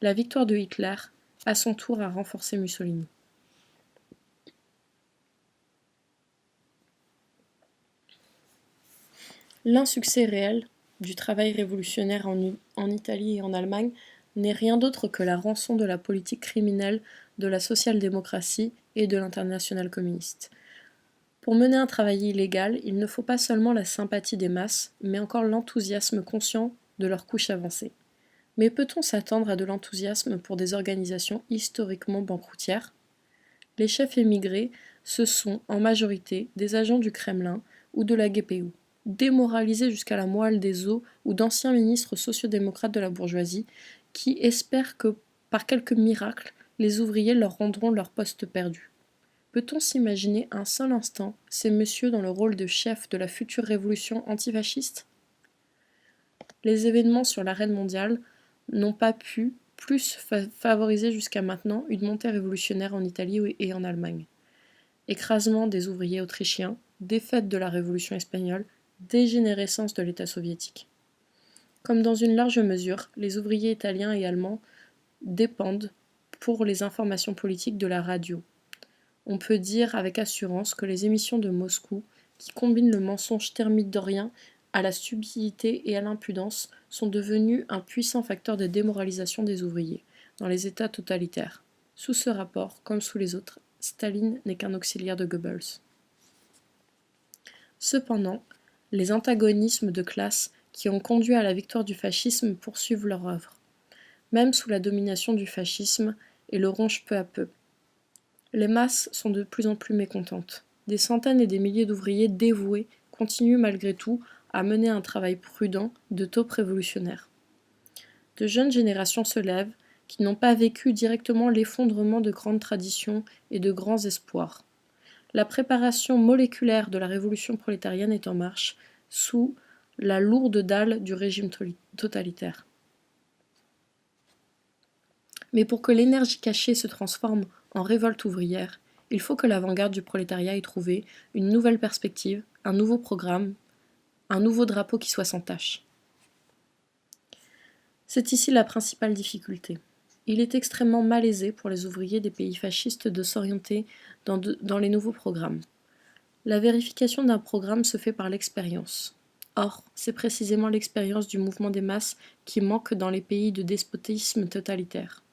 La victoire de Hitler, à son tour, a renforcé Mussolini. L'insuccès réel du travail révolutionnaire en Italie et en Allemagne n'est rien d'autre que la rançon de la politique criminelle de la social-démocratie et de l'internationale communiste. Pour mener un travail illégal, il ne faut pas seulement la sympathie des masses, mais encore l'enthousiasme conscient de leur couche avancée. Mais peut-on s'attendre à de l'enthousiasme pour des organisations historiquement bancaroutières ? Les chefs émigrés, ce sont, en majorité, des agents du Kremlin ou de la GPU, démoralisés jusqu'à la moelle des os ou d'anciens ministres sociodémocrates de la bourgeoisie, qui espèrent que, par quelque miracle, les ouvriers leur rendront leur poste perdu. Peut-on s'imaginer un seul instant ces messieurs dans le rôle de chefs de la future révolution antifasciste ? Les événements sur l'arène mondiale n'ont pas pu plus favoriser jusqu'à maintenant une montée révolutionnaire en Italie et en Allemagne. Écrasement des ouvriers autrichiens, défaite de la révolution espagnole, dégénérescence de l'État soviétique. Comme dans une large mesure, les ouvriers italiens et allemands dépendent pour les informations politiques de la radio. On peut dire avec assurance que les émissions de Moscou, qui combinent le mensonge thermidorien à la stupidité et à l'impudence, sont devenues un puissant facteur de démoralisation des ouvriers dans les États totalitaires. Sous ce rapport, comme sous les autres, Staline n'est qu'un auxiliaire de Goebbels. Cependant, les antagonismes de classe qui ont conduit à la victoire du fascisme poursuivent leur œuvre. Même sous la domination du fascisme, et le rongent peu à peu. Les masses sont de plus en plus mécontentes. Des centaines et des milliers d'ouvriers dévoués continuent malgré tout à mener un travail prudent de taupe révolutionnaire. De jeunes générations se lèvent qui n'ont pas vécu directement l'effondrement de grandes traditions et de grands espoirs. La préparation moléculaire de la révolution prolétarienne est en marche, sous la lourde dalle du régime totalitaire. Mais pour que l'énergie cachée se transforme en révolte ouvrière, il faut que l'avant-garde du prolétariat ait trouvé une nouvelle perspective, un nouveau programme, un nouveau drapeau qui soit sans tache. C'est ici la principale difficulté. Il est extrêmement malaisé pour les ouvriers des pays fascistes de s'orienter dans les nouveaux programmes. La vérification d'un programme se fait par l'expérience. Or, c'est précisément l'expérience du mouvement des masses qui manque dans les pays de despotisme totalitaire.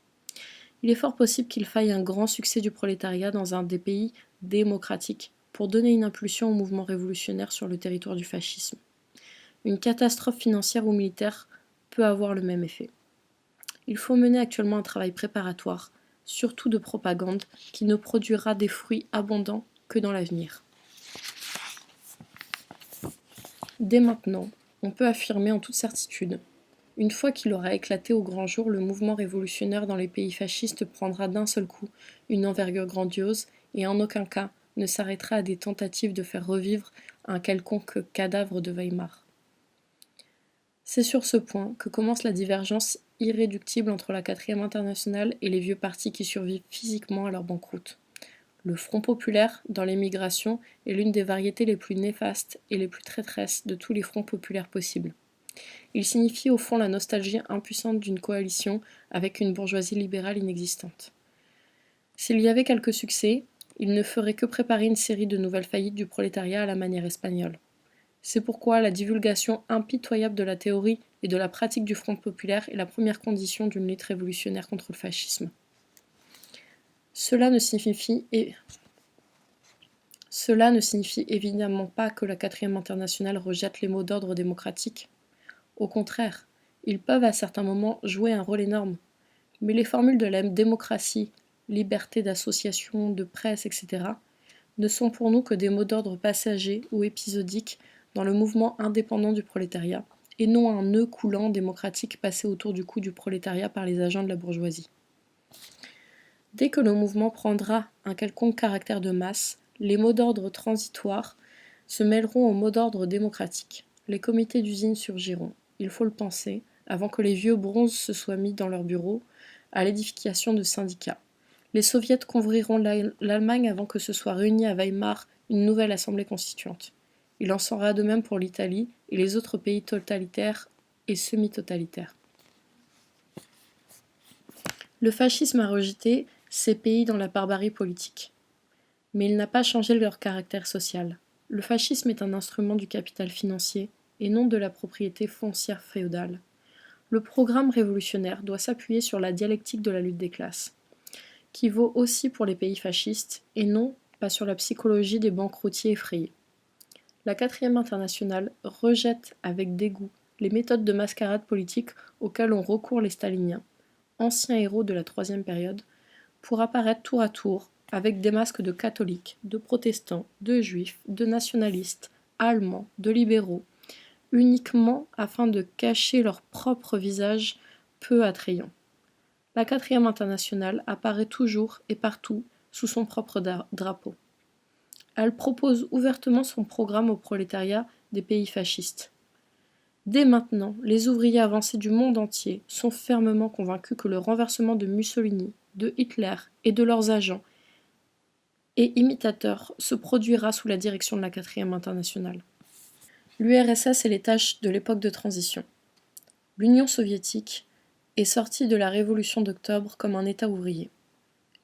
Il est fort possible qu'il faille un grand succès du prolétariat dans un des pays démocratiques pour donner une impulsion au mouvement révolutionnaire sur le territoire du fascisme. Une catastrophe financière ou militaire peut avoir le même effet. Il faut mener actuellement un travail préparatoire, surtout de propagande, qui ne produira des fruits abondants que dans l'avenir. Dès maintenant, on peut affirmer en toute certitude: une fois qu'il aura éclaté au grand jour, le mouvement révolutionnaire dans les pays fascistes prendra d'un seul coup une envergure grandiose et en aucun cas ne s'arrêtera à des tentatives de faire revivre un quelconque cadavre de Weimar. C'est sur ce point que commence la divergence irréductible entre la 4e internationale et les vieux partis qui survivent physiquement à leur banqueroute. Le Front populaire, dans l'émigration, est l'une des variétés les plus néfastes et les plus traîtresses de tous les fronts populaires possibles. Il signifie au fond la nostalgie impuissante d'une coalition avec une bourgeoisie libérale inexistante. S'il y avait quelques succès, il ne ferait que préparer une série de nouvelles faillites du prolétariat à la manière espagnole. C'est pourquoi la divulgation impitoyable de la théorie et de la pratique du Front populaire est la première condition d'une lutte révolutionnaire contre le fascisme. Cela ne signifie évidemment pas que la 4e internationale rejette les mots d'ordre démocratique. Au contraire, ils peuvent à certains moments jouer un rôle énorme. Mais les formules de la démocratie, liberté d'association, de presse, etc., ne sont pour nous que des mots d'ordre passagers ou épisodiques dans le mouvement indépendant du prolétariat, et non un nœud coulant démocratique passé autour du cou du prolétariat par les agents de la bourgeoisie. Dès que le mouvement prendra un quelconque caractère de masse, les mots d'ordre transitoires se mêleront aux mots d'ordre démocratiques. Les comités d'usine surgiront, il faut le penser, avant que les vieux bronzes se soient mis dans leurs bureaux, à l'édification de syndicats. Les soviets convoiront l'Allemagne avant que se soit réunie à Weimar une nouvelle assemblée constituante. Il en sera de même pour l'Italie et les autres pays totalitaires et semi-totalitaires. Le fascisme a rejeté ces pays dans la barbarie politique. Mais il n'a pas changé leur caractère social. Le fascisme est un instrument du capital financier et non de la propriété foncière féodale. Le programme révolutionnaire doit s'appuyer sur la dialectique de la lutte des classes, qui vaut aussi pour les pays fascistes et non pas sur la psychologie des banqueroutiers effrayés. La 4e internationale rejette avec dégoût les méthodes de mascarade politique auxquelles ont recours les staliniens, anciens héros de la 3e période, pour apparaître tour à tour avec des masques de catholiques, de protestants, de juifs, de nationalistes, allemands, de libéraux, uniquement afin de cacher leur propre visage peu attrayant. La 4e internationale apparaît toujours et partout sous son propre drapeau. Elle propose ouvertement son programme au prolétariat des pays fascistes. Dès maintenant, les ouvriers avancés du monde entier sont fermement convaincus que le renversement de Mussolini, de Hitler et de leurs agents et imitateurs se produira sous la direction de la 4e internationale. L'URSS est les tâches de l'époque de transition. L'Union soviétique est sortie de la Révolution d'octobre comme un État ouvrier.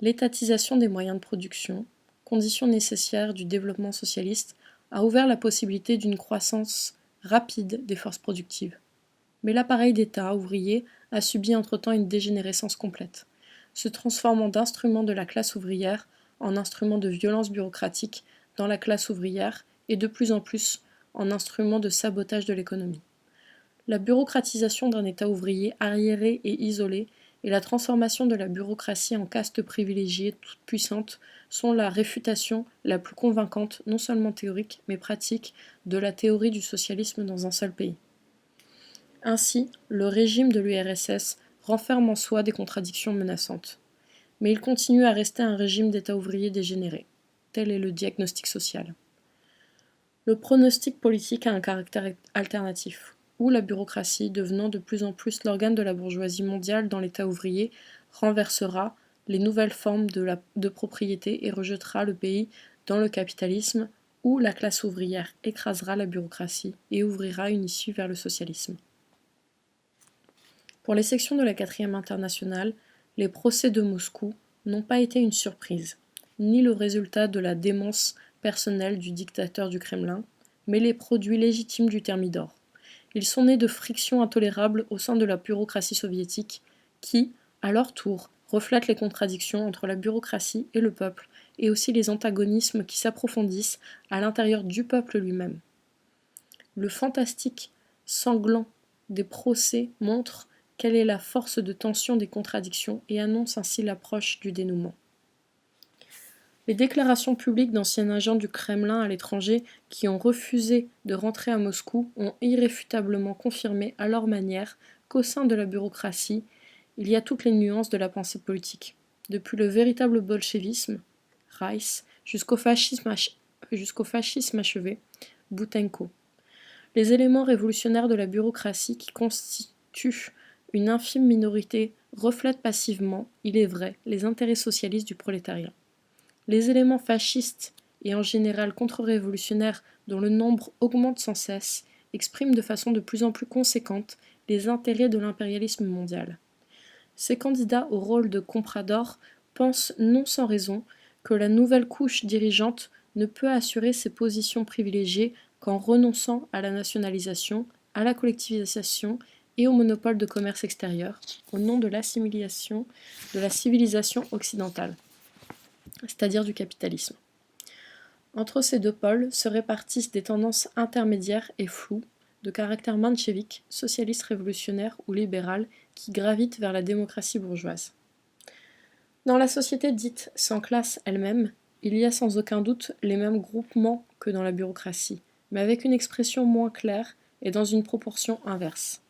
L'étatisation des moyens de production, condition nécessaire du développement socialiste, a ouvert la possibilité d'une croissance rapide des forces productives. Mais l'appareil d'État ouvrier a subi entre-temps une dégénérescence complète, se transformant d'instrument de la classe ouvrière en instrument de violence bureaucratique dans la classe ouvrière et de plus en plus en instrument de sabotage de l'économie. La bureaucratisation d'un État ouvrier arriéré et isolé et la transformation de la bureaucratie en caste privilégiée toute puissante sont la réfutation la plus convaincante, non seulement théorique, mais pratique, de la théorie du socialisme dans un seul pays. Ainsi, le régime de l'URSS renferme en soi des contradictions menaçantes. Mais il continue à rester un régime d'État ouvrier dégénéré. Tel est le diagnostic social. Le pronostic politique a un caractère alternatif, où la bureaucratie, devenant de plus en plus l'organe de la bourgeoisie mondiale dans l'État ouvrier, renversera les nouvelles formes de propriété et rejettera le pays dans le capitalisme, où la classe ouvrière écrasera la bureaucratie et ouvrira une issue vers le socialisme. Pour les sections de la 4e internationale, les procès de Moscou n'ont pas été une surprise, ni le résultat de la démence personnelle du dictateur du Kremlin, mais les produits légitimes du thermidor. Ils sont nés de frictions intolérables au sein de la bureaucratie soviétique, qui, à leur tour, reflètent les contradictions entre la bureaucratie et le peuple, et aussi les antagonismes qui s'approfondissent à l'intérieur du peuple lui-même. Le fantastique sanglant des procès montre quelle est la force de tension des contradictions et annonce ainsi l'approche du dénouement. Les déclarations publiques d'anciens agents du Kremlin à l'étranger qui ont refusé de rentrer à Moscou ont irréfutablement confirmé à leur manière qu'au sein de la bureaucratie, il y a toutes les nuances de la pensée politique, depuis le véritable bolchevisme, Reiss, jusqu'au fascisme achevé, Boutenko. Les éléments révolutionnaires de la bureaucratie qui constituent une infime minorité reflètent passivement, il est vrai, les intérêts socialistes du prolétariat. Les éléments fascistes et en général contre-révolutionnaires dont le nombre augmente sans cesse expriment de façon de plus en plus conséquente les intérêts de l'impérialisme mondial. Ces candidats au rôle de comprador pensent non sans raison que la nouvelle couche dirigeante ne peut assurer ses positions privilégiées qu'en renonçant à la nationalisation, à la collectivisation et au monopole de commerce extérieur, au nom de l'assimilation de la civilisation occidentale, c'est-à-dire du capitalisme. Entre ces deux pôles se répartissent des tendances intermédiaires et floues, de caractère menchevique, socialiste révolutionnaire ou libéral, qui gravitent vers la démocratie bourgeoise. Dans la société dite sans classe elle-même, il y a sans aucun doute les mêmes groupements que dans la bureaucratie, mais avec une expression moins claire et dans une proportion inverse.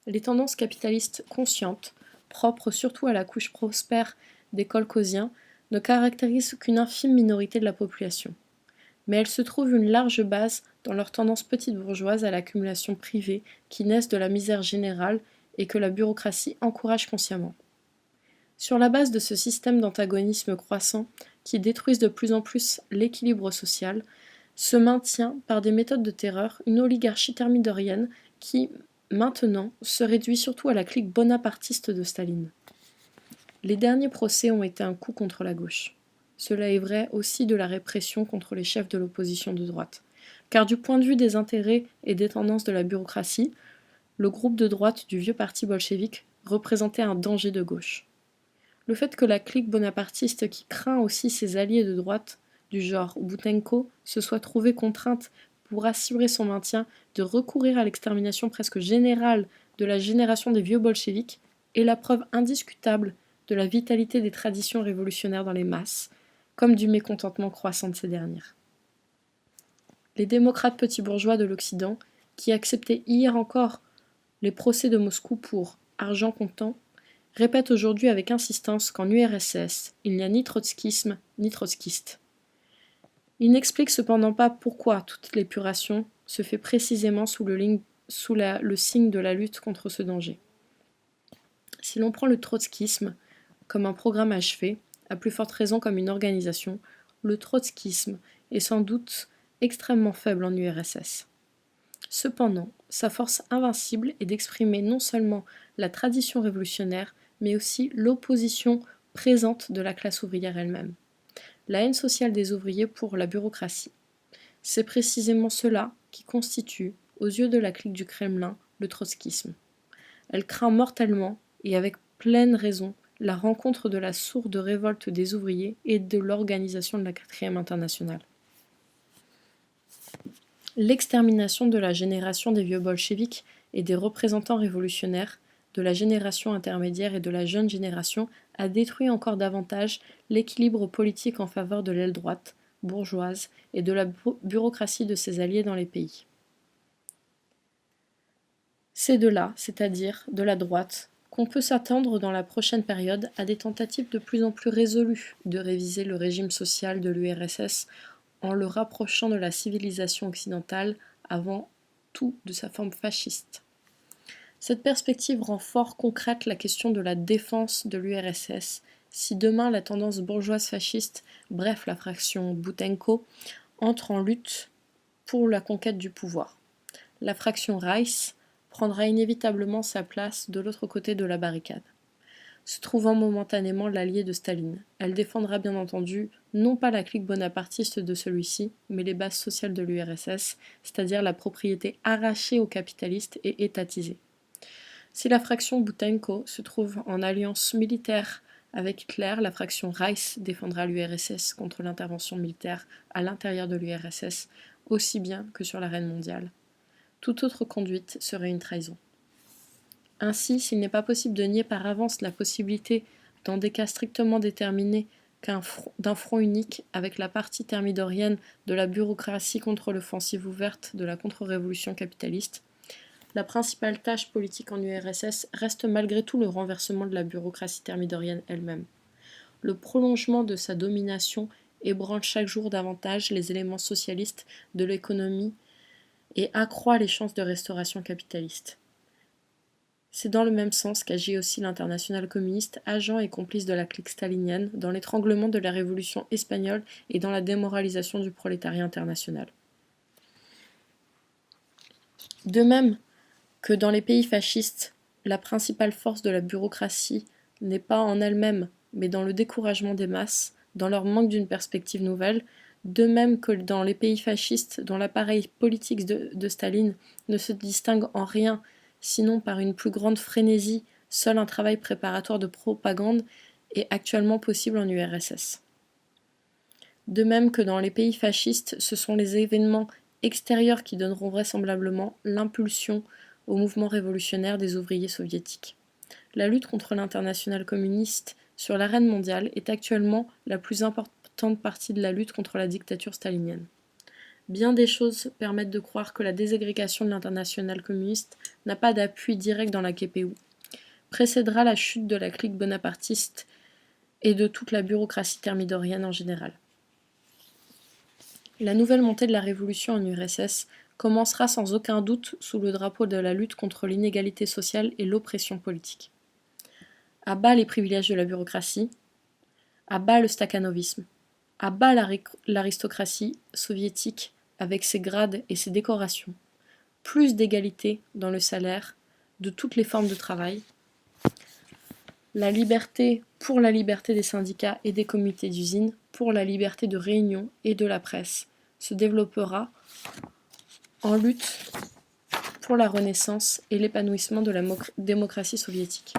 Les tendances capitalistes conscientes, propres surtout à la couche prospère des kolkhosiens, ne caractérisent qu'une infime minorité de la population. Mais elles se trouvent une large base dans leur tendance petite bourgeoise à l'accumulation privée qui naissent de la misère générale et que la bureaucratie encourage consciemment. Sur la base de ce système d'antagonisme croissant qui détruisent de plus en plus l'équilibre social, se maintient par des méthodes de terreur une oligarchie thermidorienne qui, maintenant, se réduit surtout à la clique bonapartiste de Staline. Les derniers procès ont été un coup contre la gauche. Cela est vrai aussi de la répression contre les chefs de l'opposition de droite. Car du point de vue des intérêts et des tendances de la bureaucratie, le groupe de droite du vieux parti bolchevique représentait un danger de gauche. Le fait que la clique bonapartiste qui craint aussi ses alliés de droite, du genre Boutenko, se soit trouvée contrainte, pour assurer son maintien, de recourir à l'extermination presque générale de la génération des vieux bolcheviques est la preuve indiscutable de la vitalité des traditions révolutionnaires dans les masses, comme du mécontentement croissant de ces dernières. Les démocrates petits bourgeois de l'Occident, qui acceptaient hier encore les procès de Moscou pour argent comptant, répètent aujourd'hui avec insistance qu'en URSS, il n'y a ni trotskisme ni trotskiste. Ils n'expliquent cependant pas pourquoi toute l'épuration se fait précisément sous le signe de la lutte contre ce danger. Si l'on prend le trotskisme comme un programme achevé, à plus forte raison comme une organisation, le trotskisme est sans doute extrêmement faible en URSS. Cependant, sa force invincible est d'exprimer non seulement la tradition révolutionnaire, mais aussi l'opposition présente de la classe ouvrière elle-même. La haine sociale des ouvriers pour la bureaucratie. C'est précisément cela qui constitue, aux yeux de la clique du Kremlin, le trotskisme. Elle craint mortellement, et avec pleine raison, la rencontre de la sourde révolte des ouvriers et de l'organisation de la 4e internationale. L'extermination de la génération des vieux bolcheviks et des représentants révolutionnaires, de la génération intermédiaire et de la jeune génération a détruit encore davantage l'équilibre politique en faveur de l'aile droite, bourgeoise, et de la bureaucratie de ses alliés dans les pays. C'est de là, c'est-à-dire de la droite, qu'on peut s'attendre dans la prochaine période à des tentatives de plus en plus résolues de réviser le régime social de l'URSS en le rapprochant de la civilisation occidentale avant tout de sa forme fasciste. Cette perspective rend fort concrète la question de la défense de l'URSS si demain la tendance bourgeoise fasciste, bref la fraction Boutenko, entre en lutte pour la conquête du pouvoir. La fraction Reichs prendra inévitablement sa place de l'autre côté de la barricade, se trouvant momentanément l'allié de Staline. Elle défendra bien entendu non pas la clique bonapartiste de celui-ci, mais les bases sociales de l'URSS, c'est-à-dire la propriété arrachée aux capitalistes et étatisée. Si la fraction Boutenko se trouve en alliance militaire avec Hitler, la fraction Reichs défendra l'URSS contre l'intervention militaire à l'intérieur de l'URSS, aussi bien que sur l'arène mondiale. Toute autre conduite serait une trahison. Ainsi, s'il n'est pas possible de nier par avance la possibilité, dans des cas strictement déterminés, d'un front unique avec la partie thermidorienne de la bureaucratie contre l'offensive ouverte de la contre-révolution capitaliste, la principale tâche politique en URSS reste malgré tout le renversement de la bureaucratie thermidorienne elle-même. Le prolongement de sa domination ébranle chaque jour davantage les éléments socialistes de l'économie et accroît les chances de restauration capitaliste. C'est dans le même sens qu'agit aussi l'internationale communiste, agent et complice de la clique stalinienne, dans l'étranglement de la révolution espagnole et dans la démoralisation du prolétariat international. De même que dans les pays fascistes, la principale force de la bureaucratie n'est pas en elle-même, mais dans le découragement des masses, dans leur manque d'une perspective nouvelle, de même que dans les pays fascistes dont l'appareil politique de Staline ne se distingue en rien, sinon par une plus grande frénésie, seul un travail préparatoire de propagande est actuellement possible en URSS. De même que dans les pays fascistes, ce sont les événements extérieurs qui donneront vraisemblablement l'impulsion au mouvement révolutionnaire des ouvriers soviétiques. La lutte contre l'internationale communiste sur l'arène mondiale est actuellement la plus importante partie de la lutte contre la dictature stalinienne. Bien des choses permettent de croire que la désagrégation de l'internationale communiste n'a pas d'appui direct dans la KPU. Précédera la chute de la clique bonapartiste et de toute la bureaucratie thermidorienne en général. La nouvelle montée de la révolution en URSS commencera sans aucun doute sous le drapeau de la lutte contre l'inégalité sociale et l'oppression politique. À bas les privilèges de la bureaucratie, à bas le stakhanovisme, à bas l'aristocratie soviétique avec ses grades et ses décorations, plus d'égalité dans le salaire de toutes les formes de travail, la liberté pour la liberté des syndicats et des comités d'usine, pour la liberté de réunion et de la presse, se développera en lutte pour la renaissance et l'épanouissement de la démocratie soviétique.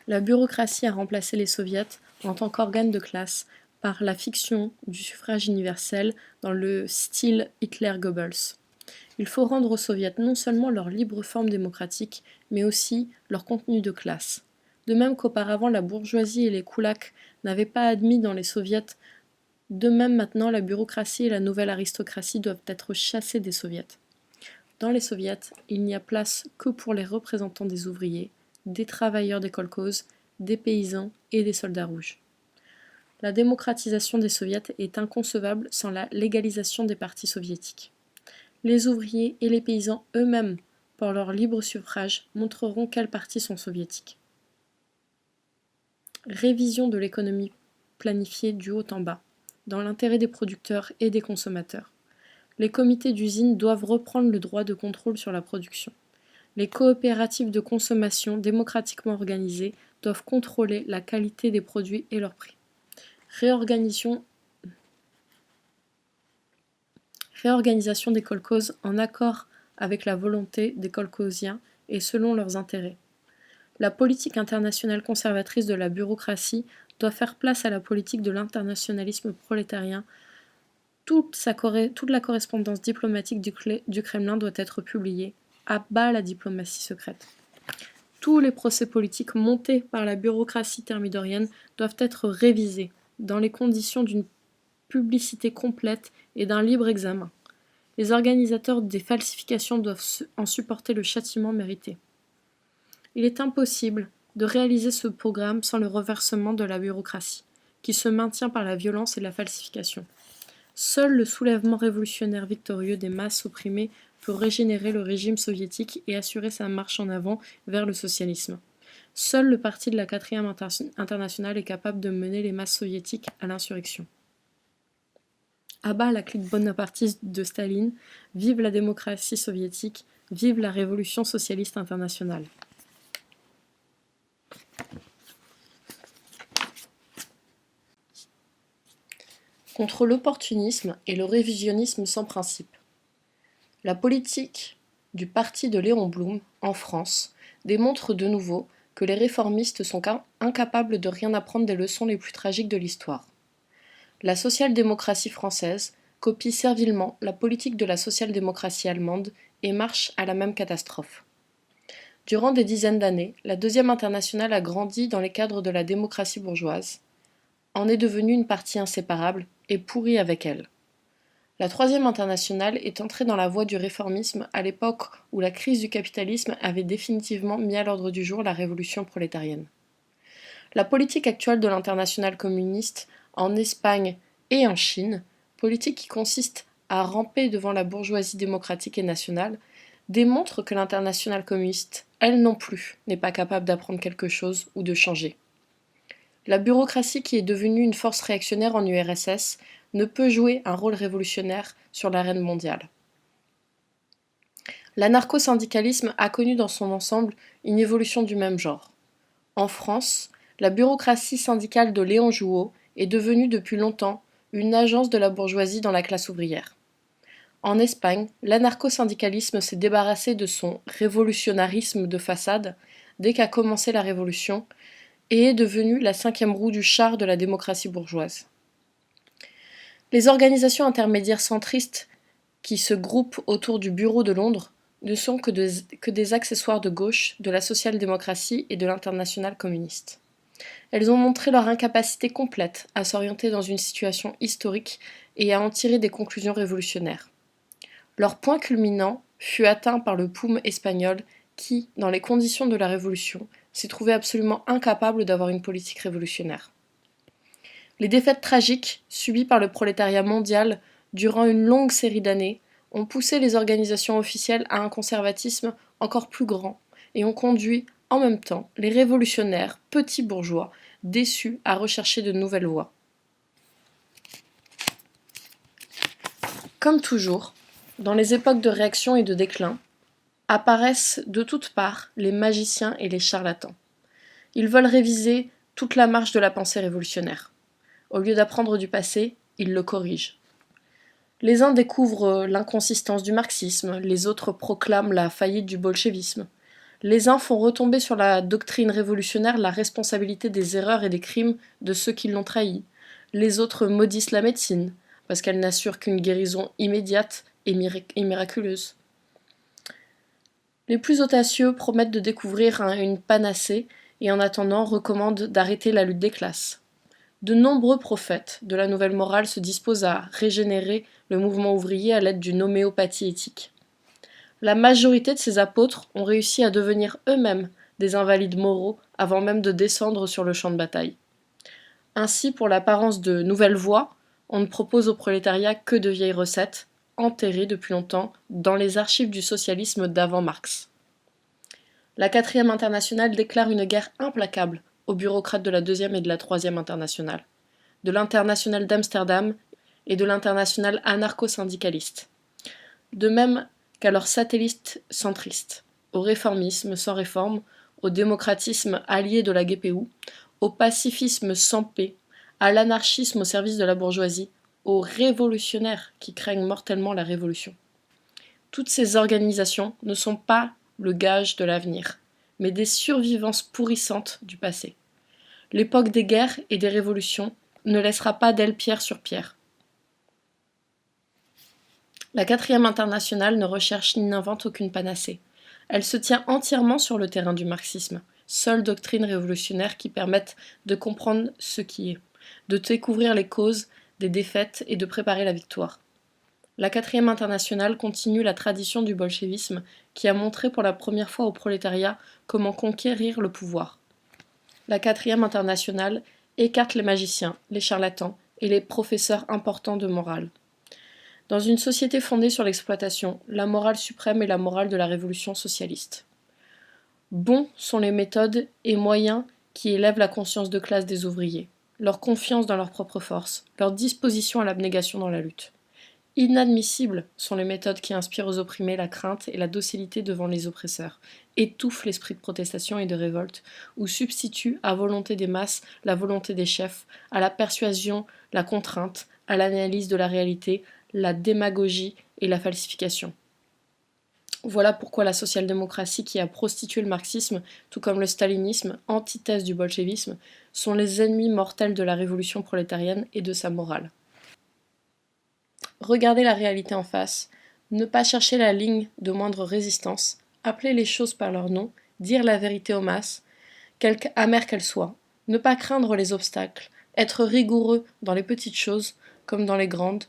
La bureaucratie a remplacé les soviets en tant qu'organe de classe par la fiction du suffrage universel dans le style Hitler-Goebbels. Il faut rendre aux soviets non seulement leur libre forme démocratique, mais aussi leur contenu de classe. De même qu'auparavant la bourgeoisie et les koulaks n'avaient pas admis dans les soviets, de même maintenant la bureaucratie et la nouvelle aristocratie doivent être chassées des soviets. Dans les soviets, il n'y a place que pour les représentants des ouvriers, des travailleurs des kolkhozes, des paysans et des soldats rouges. La démocratisation des soviets est inconcevable sans la légalisation des partis soviétiques. Les ouvriers et les paysans eux-mêmes, par leur libre suffrage, montreront quels partis sont soviétiques. Révision de l'économie planifiée du haut en bas, dans l'intérêt des producteurs et des consommateurs. Les comités d'usine doivent reprendre le droit de contrôle sur la production. Les coopératives de consommation démocratiquement organisées doivent contrôler la qualité des produits et leur prix. Réorganisation des kolkhozes en accord avec la volonté des kolkhoziens et selon leurs intérêts. La politique internationale conservatrice de la bureaucratie doit faire place à la politique de l'internationalisme prolétarien. Toute la correspondance diplomatique du Kremlin doit être publiée. À bas la diplomatie secrète. Tous les procès politiques montés par la bureaucratie thermidorienne doivent être révisés dans les conditions d'une publicité complète et d'un libre examen. Les organisateurs des falsifications doivent en supporter le châtiment mérité. Il est impossible de réaliser ce programme sans le renversement de la bureaucratie, qui se maintient par la violence et la falsification. Seul le soulèvement révolutionnaire victorieux des masses opprimées peut régénérer le régime soviétique et assurer sa marche en avant vers le socialisme. Seul le parti de la 4e internationale est capable de mener les masses soviétiques à l'insurrection. À bas la clique bonapartiste de Staline, vive la démocratie soviétique, vive la révolution socialiste internationale. Contre l'opportunisme et le révisionnisme sans principe. La politique du parti de Léon Blum, en France, démontre de nouveau que les réformistes sont incapables de rien apprendre des leçons les plus tragiques de l'histoire. La social-démocratie française copie servilement la politique de la social-démocratie allemande et marche à la même catastrophe. Durant des dizaines d'années, la Deuxième Internationale a grandi dans les cadres de la démocratie bourgeoise, en est devenue une partie inséparable et pourrit avec elle. La Troisième Internationale est entrée dans la voie du réformisme à l'époque où la crise du capitalisme avait définitivement mis à l'ordre du jour la révolution prolétarienne. La politique actuelle de l'internationale communiste en Espagne et en Chine, politique qui consiste à ramper devant la bourgeoisie démocratique et nationale, démontre que l'internationale communiste, elle non plus, n'est pas capable d'apprendre quelque chose ou de changer. La bureaucratie qui est devenue une force réactionnaire en URSS ne peut jouer un rôle révolutionnaire sur l'arène mondiale. L'anarcho-syndicalisme a connu dans son ensemble une évolution du même genre. En France, la bureaucratie syndicale de Léon Jouot est devenue depuis longtemps une agence de la bourgeoisie dans la classe ouvrière. En Espagne, l'anarcho-syndicalisme s'est débarrassé de son révolutionnarisme de façade dès qu'a commencé la Révolution et est devenu la cinquième roue du char de la démocratie bourgeoise. Les organisations intermédiaires centristes qui se groupent autour du Bureau de Londres ne sont que des accessoires de gauche, de la social-démocratie et de l'internationale communiste. Elles ont montré leur incapacité complète à s'orienter dans une situation historique et à en tirer des conclusions révolutionnaires. Leur point culminant fut atteint par le POUM espagnol qui, dans les conditions de la Révolution, s'est trouvé absolument incapable d'avoir une politique révolutionnaire. Les défaites tragiques subies par le prolétariat mondial durant une longue série d'années ont poussé les organisations officielles à un conservatisme encore plus grand et ont conduit en même temps les révolutionnaires, petits bourgeois, déçus à rechercher de nouvelles voies. Comme toujours, dans les époques de réaction et de déclin, apparaissent de toutes parts les magiciens et les charlatans. Ils veulent réviser toute la marche de la pensée révolutionnaire. Au lieu d'apprendre du passé, ils le corrigent. Les uns découvrent l'inconsistance du marxisme, les autres proclament la faillite du bolchevisme. Les uns font retomber sur la doctrine révolutionnaire la responsabilité des erreurs et des crimes de ceux qui l'ont trahi. Les autres maudissent la médecine, parce qu'elle n'assure qu'une guérison immédiate et miraculeuse. Les plus audacieux promettent de découvrir une panacée et en attendant recommandent d'arrêter la lutte des classes. De nombreux prophètes de la nouvelle morale se disposent à régénérer le mouvement ouvrier à l'aide d'une homéopathie éthique. La majorité de ces apôtres ont réussi à devenir eux-mêmes des invalides moraux avant même de descendre sur le champ de bataille. Ainsi, pour l'apparence de nouvelles voies, on ne propose au prolétariat que de vieilles recettes, enterrées depuis longtemps dans les archives du socialisme d'avant Marx. La 4e internationale déclare une guerre implacable aux bureaucrates de la 2e et de la 3e internationale, de l'internationale d'Amsterdam et de l'internationale anarcho-syndicaliste, de même qu'à leurs satellites centristes, au réformisme sans réforme, au démocratisme allié de la GPU, au pacifisme sans paix, à l'anarchisme au service de la bourgeoisie, aux révolutionnaires qui craignent mortellement la révolution. Toutes ces organisations ne sont pas le gage de l'avenir, mais des survivances pourrissantes du passé. L'époque des guerres et des révolutions ne laissera pas d'elle pierre sur pierre. La 4e internationale ne recherche ni n'invente aucune panacée. Elle se tient entièrement sur le terrain du marxisme, seule doctrine révolutionnaire qui permette de comprendre ce qui est, de découvrir les causes des défaites et de préparer la victoire. La 4e internationale continue la tradition du bolchevisme qui a montré pour la première fois au prolétariat comment conquérir le pouvoir. La 4e internationale écarte les magiciens, les charlatans et les professeurs importants de morale. Dans une société fondée sur l'exploitation, la morale suprême est la morale de la révolution socialiste. Bons sont les méthodes et moyens qui élèvent la conscience de classe des ouvriers, leur confiance dans leur propre force, leur disposition à l'abnégation dans la lutte. Inadmissibles sont les méthodes qui inspirent aux opprimés la crainte et la docilité devant les oppresseurs, étouffent l'esprit de protestation et de révolte, ou substituent à volonté des masses la volonté des chefs, à la persuasion la contrainte, à l'analyse de la réalité, la démagogie et la falsification. Voilà pourquoi la social-démocratie qui a prostitué le marxisme, tout comme le stalinisme, antithèse du bolchevisme, sont les ennemis mortels de la révolution prolétarienne et de sa morale. Regarder la réalité en face, ne pas chercher la ligne de moindre résistance, appeler les choses par leur nom, dire la vérité aux masses, quelque amère qu'elle soit, ne pas craindre les obstacles, être rigoureux dans les petites choses comme dans les grandes,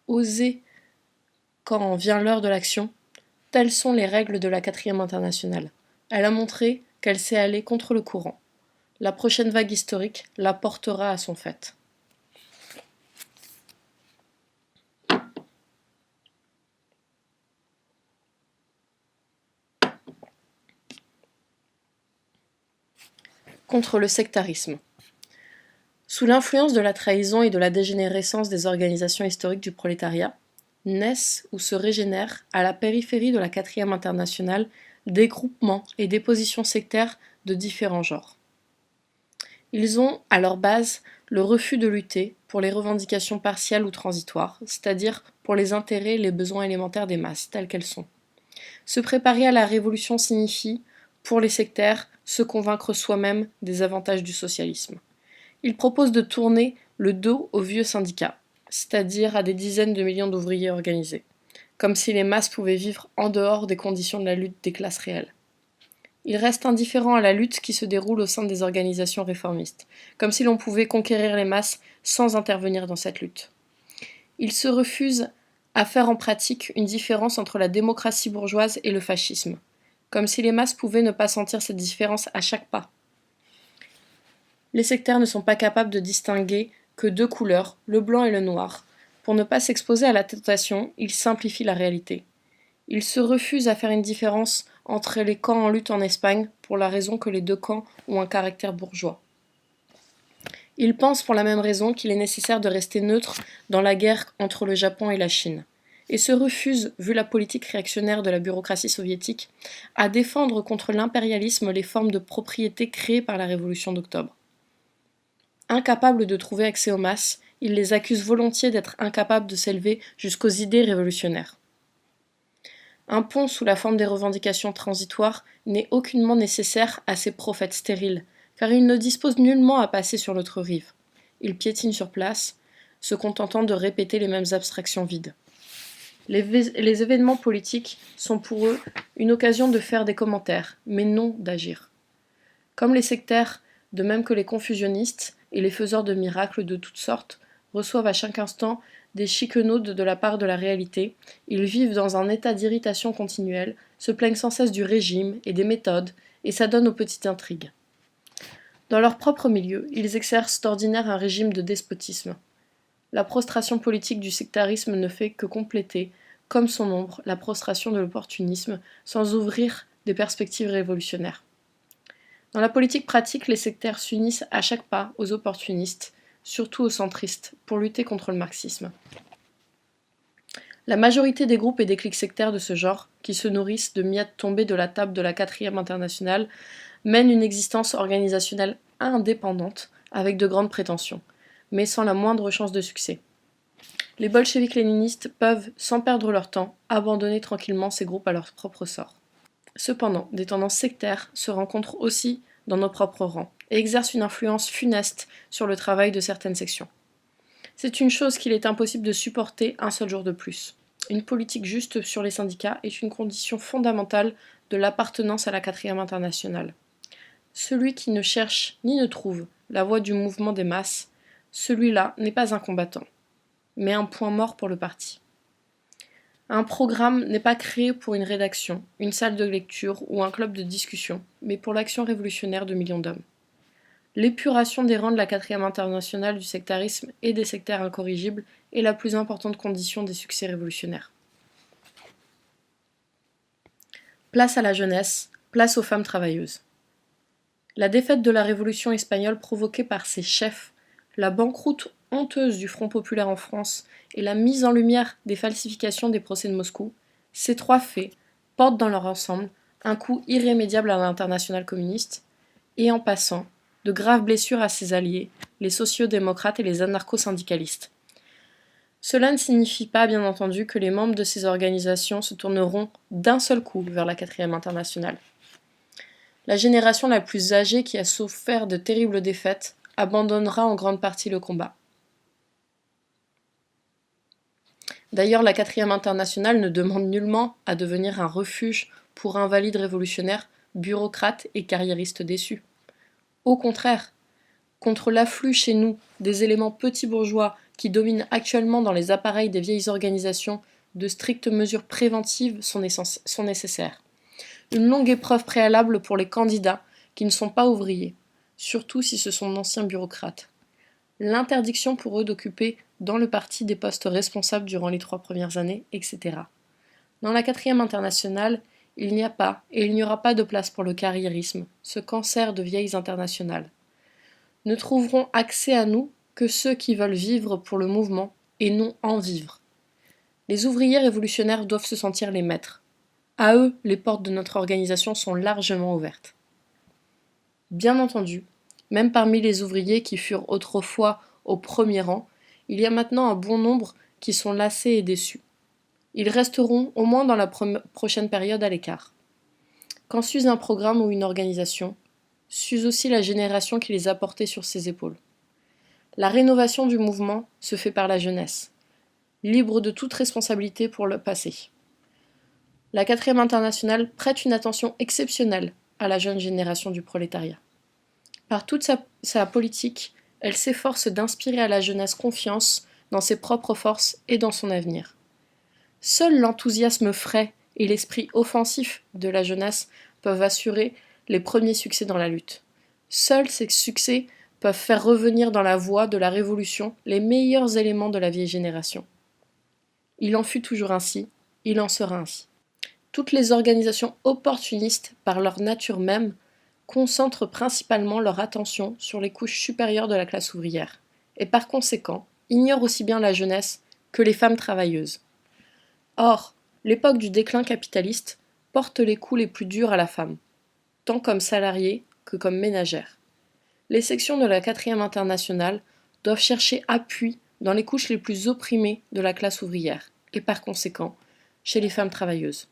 oser quand vient l'heure de l'action, telles sont les règles de la 4e internationale. Elle a montré qu'elle sait aller contre le courant. La prochaine vague historique la portera à son fait. Contre le sectarisme. Sous l'influence de la trahison et de la dégénérescence des organisations historiques du prolétariat, naissent ou se régénèrent à la périphérie de la 4e internationale des groupements et des positions sectaires de différents genres. Ils ont, à leur base, le refus de lutter pour les revendications partielles ou transitoires, c'est-à-dire pour les intérêts et les besoins élémentaires des masses, telles qu'elles sont. Se préparer à la révolution signifie, pour les sectaires, se convaincre soi-même des avantages du socialisme. Ils proposent de tourner le dos aux vieux syndicats, c'est-à-dire à des dizaines de millions d'ouvriers organisés, comme si les masses pouvaient vivre en dehors des conditions de la lutte des classes réelles. Ils restent indifférents à la lutte qui se déroule au sein des organisations réformistes, comme si l'on pouvait conquérir les masses sans intervenir dans cette lutte. Ils se refusent à faire en pratique une différence entre la démocratie bourgeoise et le fascisme, comme si les masses pouvaient ne pas sentir cette différence à chaque pas. Les sectaires ne sont pas capables de distinguer que deux couleurs, le blanc et le noir. Pour ne pas s'exposer à la tentation, ils simplifient la réalité. Ils se refusent à faire une différence entre les camps en lutte en Espagne pour la raison que les deux camps ont un caractère bourgeois. Ils pensent pour la même raison qu'il est nécessaire de rester neutre dans la guerre entre le Japon et la Chine, et se refusent, vu la politique réactionnaire de la bureaucratie soviétique, à défendre contre l'impérialisme les formes de propriété créées par la Révolution d'octobre. Incapables de trouver accès aux masses, ils les accusent volontiers d'être incapables de s'élever jusqu'aux idées révolutionnaires. Un pont sous la forme des revendications transitoires n'est aucunement nécessaire à ces prophètes stériles, car ils ne disposent nullement à passer sur l'autre rive. Ils piétinent sur place, se contentant de répéter les mêmes abstractions vides. Les événements politiques sont pour eux une occasion de faire des commentaires, mais non d'agir. Comme les sectaires, de même que les confusionnistes et les faiseurs de miracles de toutes sortes, reçoivent à chaque instant des chiquenaudes de la part de la réalité, ils vivent dans un état d'irritation continuelle, se plaignent sans cesse du régime et des méthodes, et s'adonnent aux petites intrigues. Dans leur propre milieu, ils exercent d'ordinaire un régime de despotisme. La prostration politique du sectarisme ne fait que compléter, comme son ombre, la prostration de l'opportunisme, sans ouvrir des perspectives révolutionnaires. Dans la politique pratique, les sectaires s'unissent à chaque pas aux opportunistes, surtout aux centristes, pour lutter contre le marxisme. La majorité des groupes et des cliques sectaires de ce genre, qui se nourrissent de miettes tombées de la table de la 4e internationale, mènent une existence organisationnelle indépendante, avec de grandes prétentions, mais sans la moindre chance de succès. Les bolcheviks-léninistes peuvent, sans perdre leur temps, abandonner tranquillement ces groupes à leur propre sort. Cependant, des tendances sectaires se rencontrent aussi dans nos propres rangs, et exercent une influence funeste sur le travail de certaines sections. C'est une chose qu'il est impossible de supporter un seul jour de plus. Une politique juste sur les syndicats est une condition fondamentale de l'appartenance à la 4e internationale. Celui qui ne cherche ni ne trouve la voie du mouvement des masses, celui-là n'est pas un combattant, mais un point mort pour le parti. Un programme n'est pas créé pour une rédaction, une salle de lecture ou un club de discussion, mais pour l'action révolutionnaire de millions d'hommes. L'épuration des rangs de la 4e internationale du sectarisme et des sectaires incorrigibles est la plus importante condition des succès révolutionnaires. Place à la jeunesse, place aux femmes travailleuses. La défaite de la Révolution espagnole provoquée par ses chefs, la banqueroute honteuse du Front populaire en France et la mise en lumière des falsifications des procès de Moscou, ces trois faits portent dans leur ensemble un coup irrémédiable à l'internationale communiste et, en passant, de graves blessures à ses alliés, les sociaux-démocrates et les anarcho-syndicalistes. Cela ne signifie pas, bien entendu, que les membres de ces organisations se tourneront d'un seul coup vers la 4e internationale. La génération la plus âgée qui a souffert de terribles défaites abandonnera en grande partie le combat. D'ailleurs, la 4e internationale ne demande nullement à devenir un refuge pour invalides révolutionnaires, bureaucrates et carriéristes déçus. Au contraire, contre l'afflux chez nous des éléments petits bourgeois qui dominent actuellement dans les appareils des vieilles organisations, de strictes mesures préventives sont nécessaires. Une longue épreuve préalable pour les candidats qui ne sont pas ouvriers, surtout si ce sont d'anciens bureaucrates. L'interdiction pour eux d'occuper dans le parti des postes responsables durant les 3 premières années, etc. Dans la 4e internationale, il n'y a pas et il n'y aura pas de place pour le carriérisme, ce cancer de vieilles internationales. Ne trouveront accès à nous que ceux qui veulent vivre pour le mouvement et non en vivre. Les ouvriers révolutionnaires doivent se sentir les maîtres. À eux, les portes de notre organisation sont largement ouvertes. Bien entendu, même parmi les ouvriers qui furent autrefois au premier rang, il y a maintenant un bon nombre qui sont lassés et déçus. Ils resteront, au moins dans la prochaine période, à l'écart. Quand s'use un programme ou une organisation, s'use aussi la génération qui les a portés sur ses épaules. La rénovation du mouvement se fait par la jeunesse, libre de toute responsabilité pour le passé. La 4e internationale prête une attention exceptionnelle à la jeune génération du prolétariat. Par toute sa politique, elle s'efforce d'inspirer à la jeunesse confiance dans ses propres forces et dans son avenir. Seul l'enthousiasme frais et l'esprit offensif de la jeunesse peuvent assurer les premiers succès dans la lutte. Seuls ces succès peuvent faire revenir dans la voie de la révolution les meilleurs éléments de la vieille génération. Il en fut toujours ainsi, il en sera ainsi. Toutes les organisations opportunistes, par leur nature même, concentrent principalement leur attention sur les couches supérieures de la classe ouvrière, et par conséquent ignorent aussi bien la jeunesse que les femmes travailleuses. Or, l'époque du déclin capitaliste porte les coups les plus durs à la femme, tant comme salariée que comme ménagère. Les sections de la 4e internationale doivent chercher appui dans les couches les plus opprimées de la classe ouvrière, et par conséquent, chez les femmes travailleuses.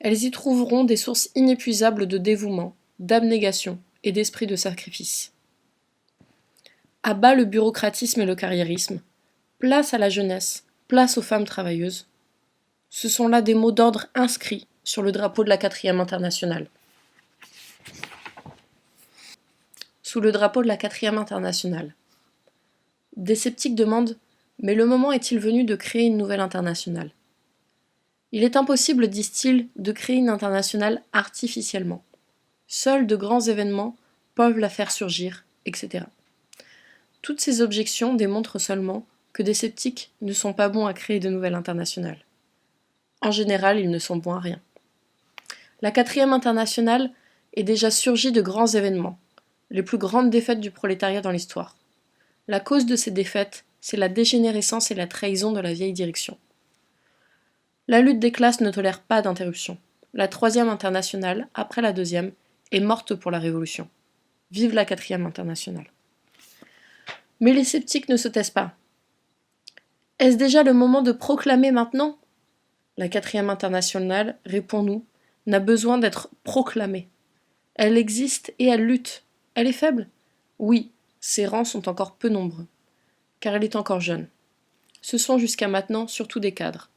Elles y trouveront des sources inépuisables de dévouement, d'abnégation et d'esprit de sacrifice. À bas le bureaucratisme et le carriérisme, place à la jeunesse, place aux femmes travailleuses. Ce sont là des mots d'ordre inscrits sur le drapeau de la 4e internationale. Sous le drapeau de la 4e internationale. Des sceptiques demandent « Mais le moment est-il venu de créer une nouvelle internationale ?» Il est impossible, disent-ils, de créer une internationale artificiellement. Seuls de grands événements peuvent la faire surgir, etc. Toutes ces objections démontrent seulement que des sceptiques ne sont pas bons à créer de nouvelles internationales. En général, ils ne sont bons à rien. La 4e internationale est déjà surgie de grands événements, les plus grandes défaites du prolétariat dans l'histoire. La cause de ces défaites, c'est la dégénérescence et la trahison de la vieille direction. La lutte des classes ne tolère pas d'interruption. La 3e internationale, après la 2e, est morte pour la Révolution. Vive la 4e internationale. Mais les sceptiques ne se taisent pas. Est-ce déjà le moment de proclamer maintenant ? La 4e internationale, répond-nous, n'a besoin d'être proclamée. Elle existe et elle lutte. Elle est faible ? Oui, ses rangs sont encore peu nombreux, car elle est encore jeune. Ce sont jusqu'à maintenant surtout des cadres.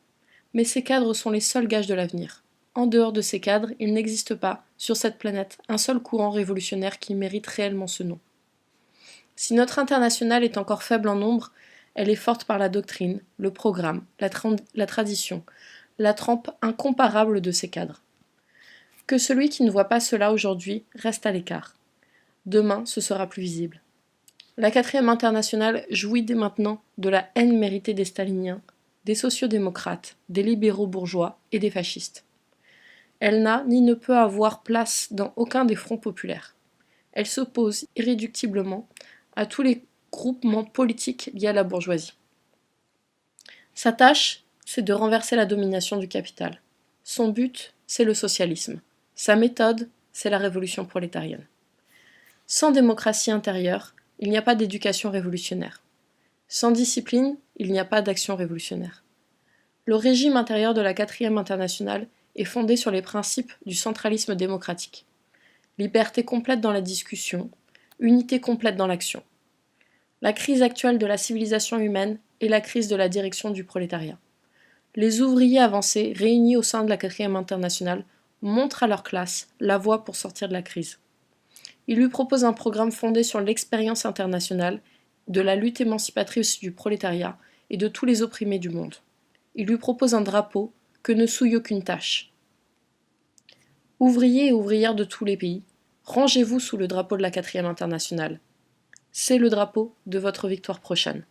Mais ces cadres sont les seuls gages de l'avenir. En dehors de ces cadres, il n'existe pas, sur cette planète, un seul courant révolutionnaire qui mérite réellement ce nom. Si notre internationale est encore faible en nombre, elle est forte par la doctrine, le programme, la tradition, la trempe incomparable de ses cadres. Que celui qui ne voit pas cela aujourd'hui reste à l'écart. Demain, ce sera plus visible. La 4e internationale jouit dès maintenant de la haine méritée des staliniens, des sociodémocrates, des libéraux bourgeois et des fascistes. Elle n'a ni ne peut avoir place dans aucun des fronts populaires. Elle s'oppose irréductiblement à tous les groupements politiques liés à la bourgeoisie. Sa tâche, c'est de renverser la domination du capital. Son but, c'est le socialisme. Sa méthode, c'est la révolution prolétarienne. Sans démocratie intérieure, il n'y a pas d'éducation révolutionnaire. Sans discipline, il n'y a pas d'action révolutionnaire. Le régime intérieur de la 4e internationale est fondé sur les principes du centralisme démocratique. Liberté complète dans la discussion, unité complète dans l'action. La crise actuelle de la civilisation humaine est la crise de la direction du prolétariat. Les ouvriers avancés, réunis au sein de la 4e internationale, montrent à leur classe la voie pour sortir de la crise. Ils lui proposent un programme fondé sur l'expérience internationale, de la lutte émancipatrice du prolétariat et de tous les opprimés du monde. Ils lui proposent un drapeau que ne souille aucune tache. Ouvriers et ouvrières de tous les pays, rangez-vous sous le drapeau de la 4e internationale. C'est le drapeau de votre victoire prochaine.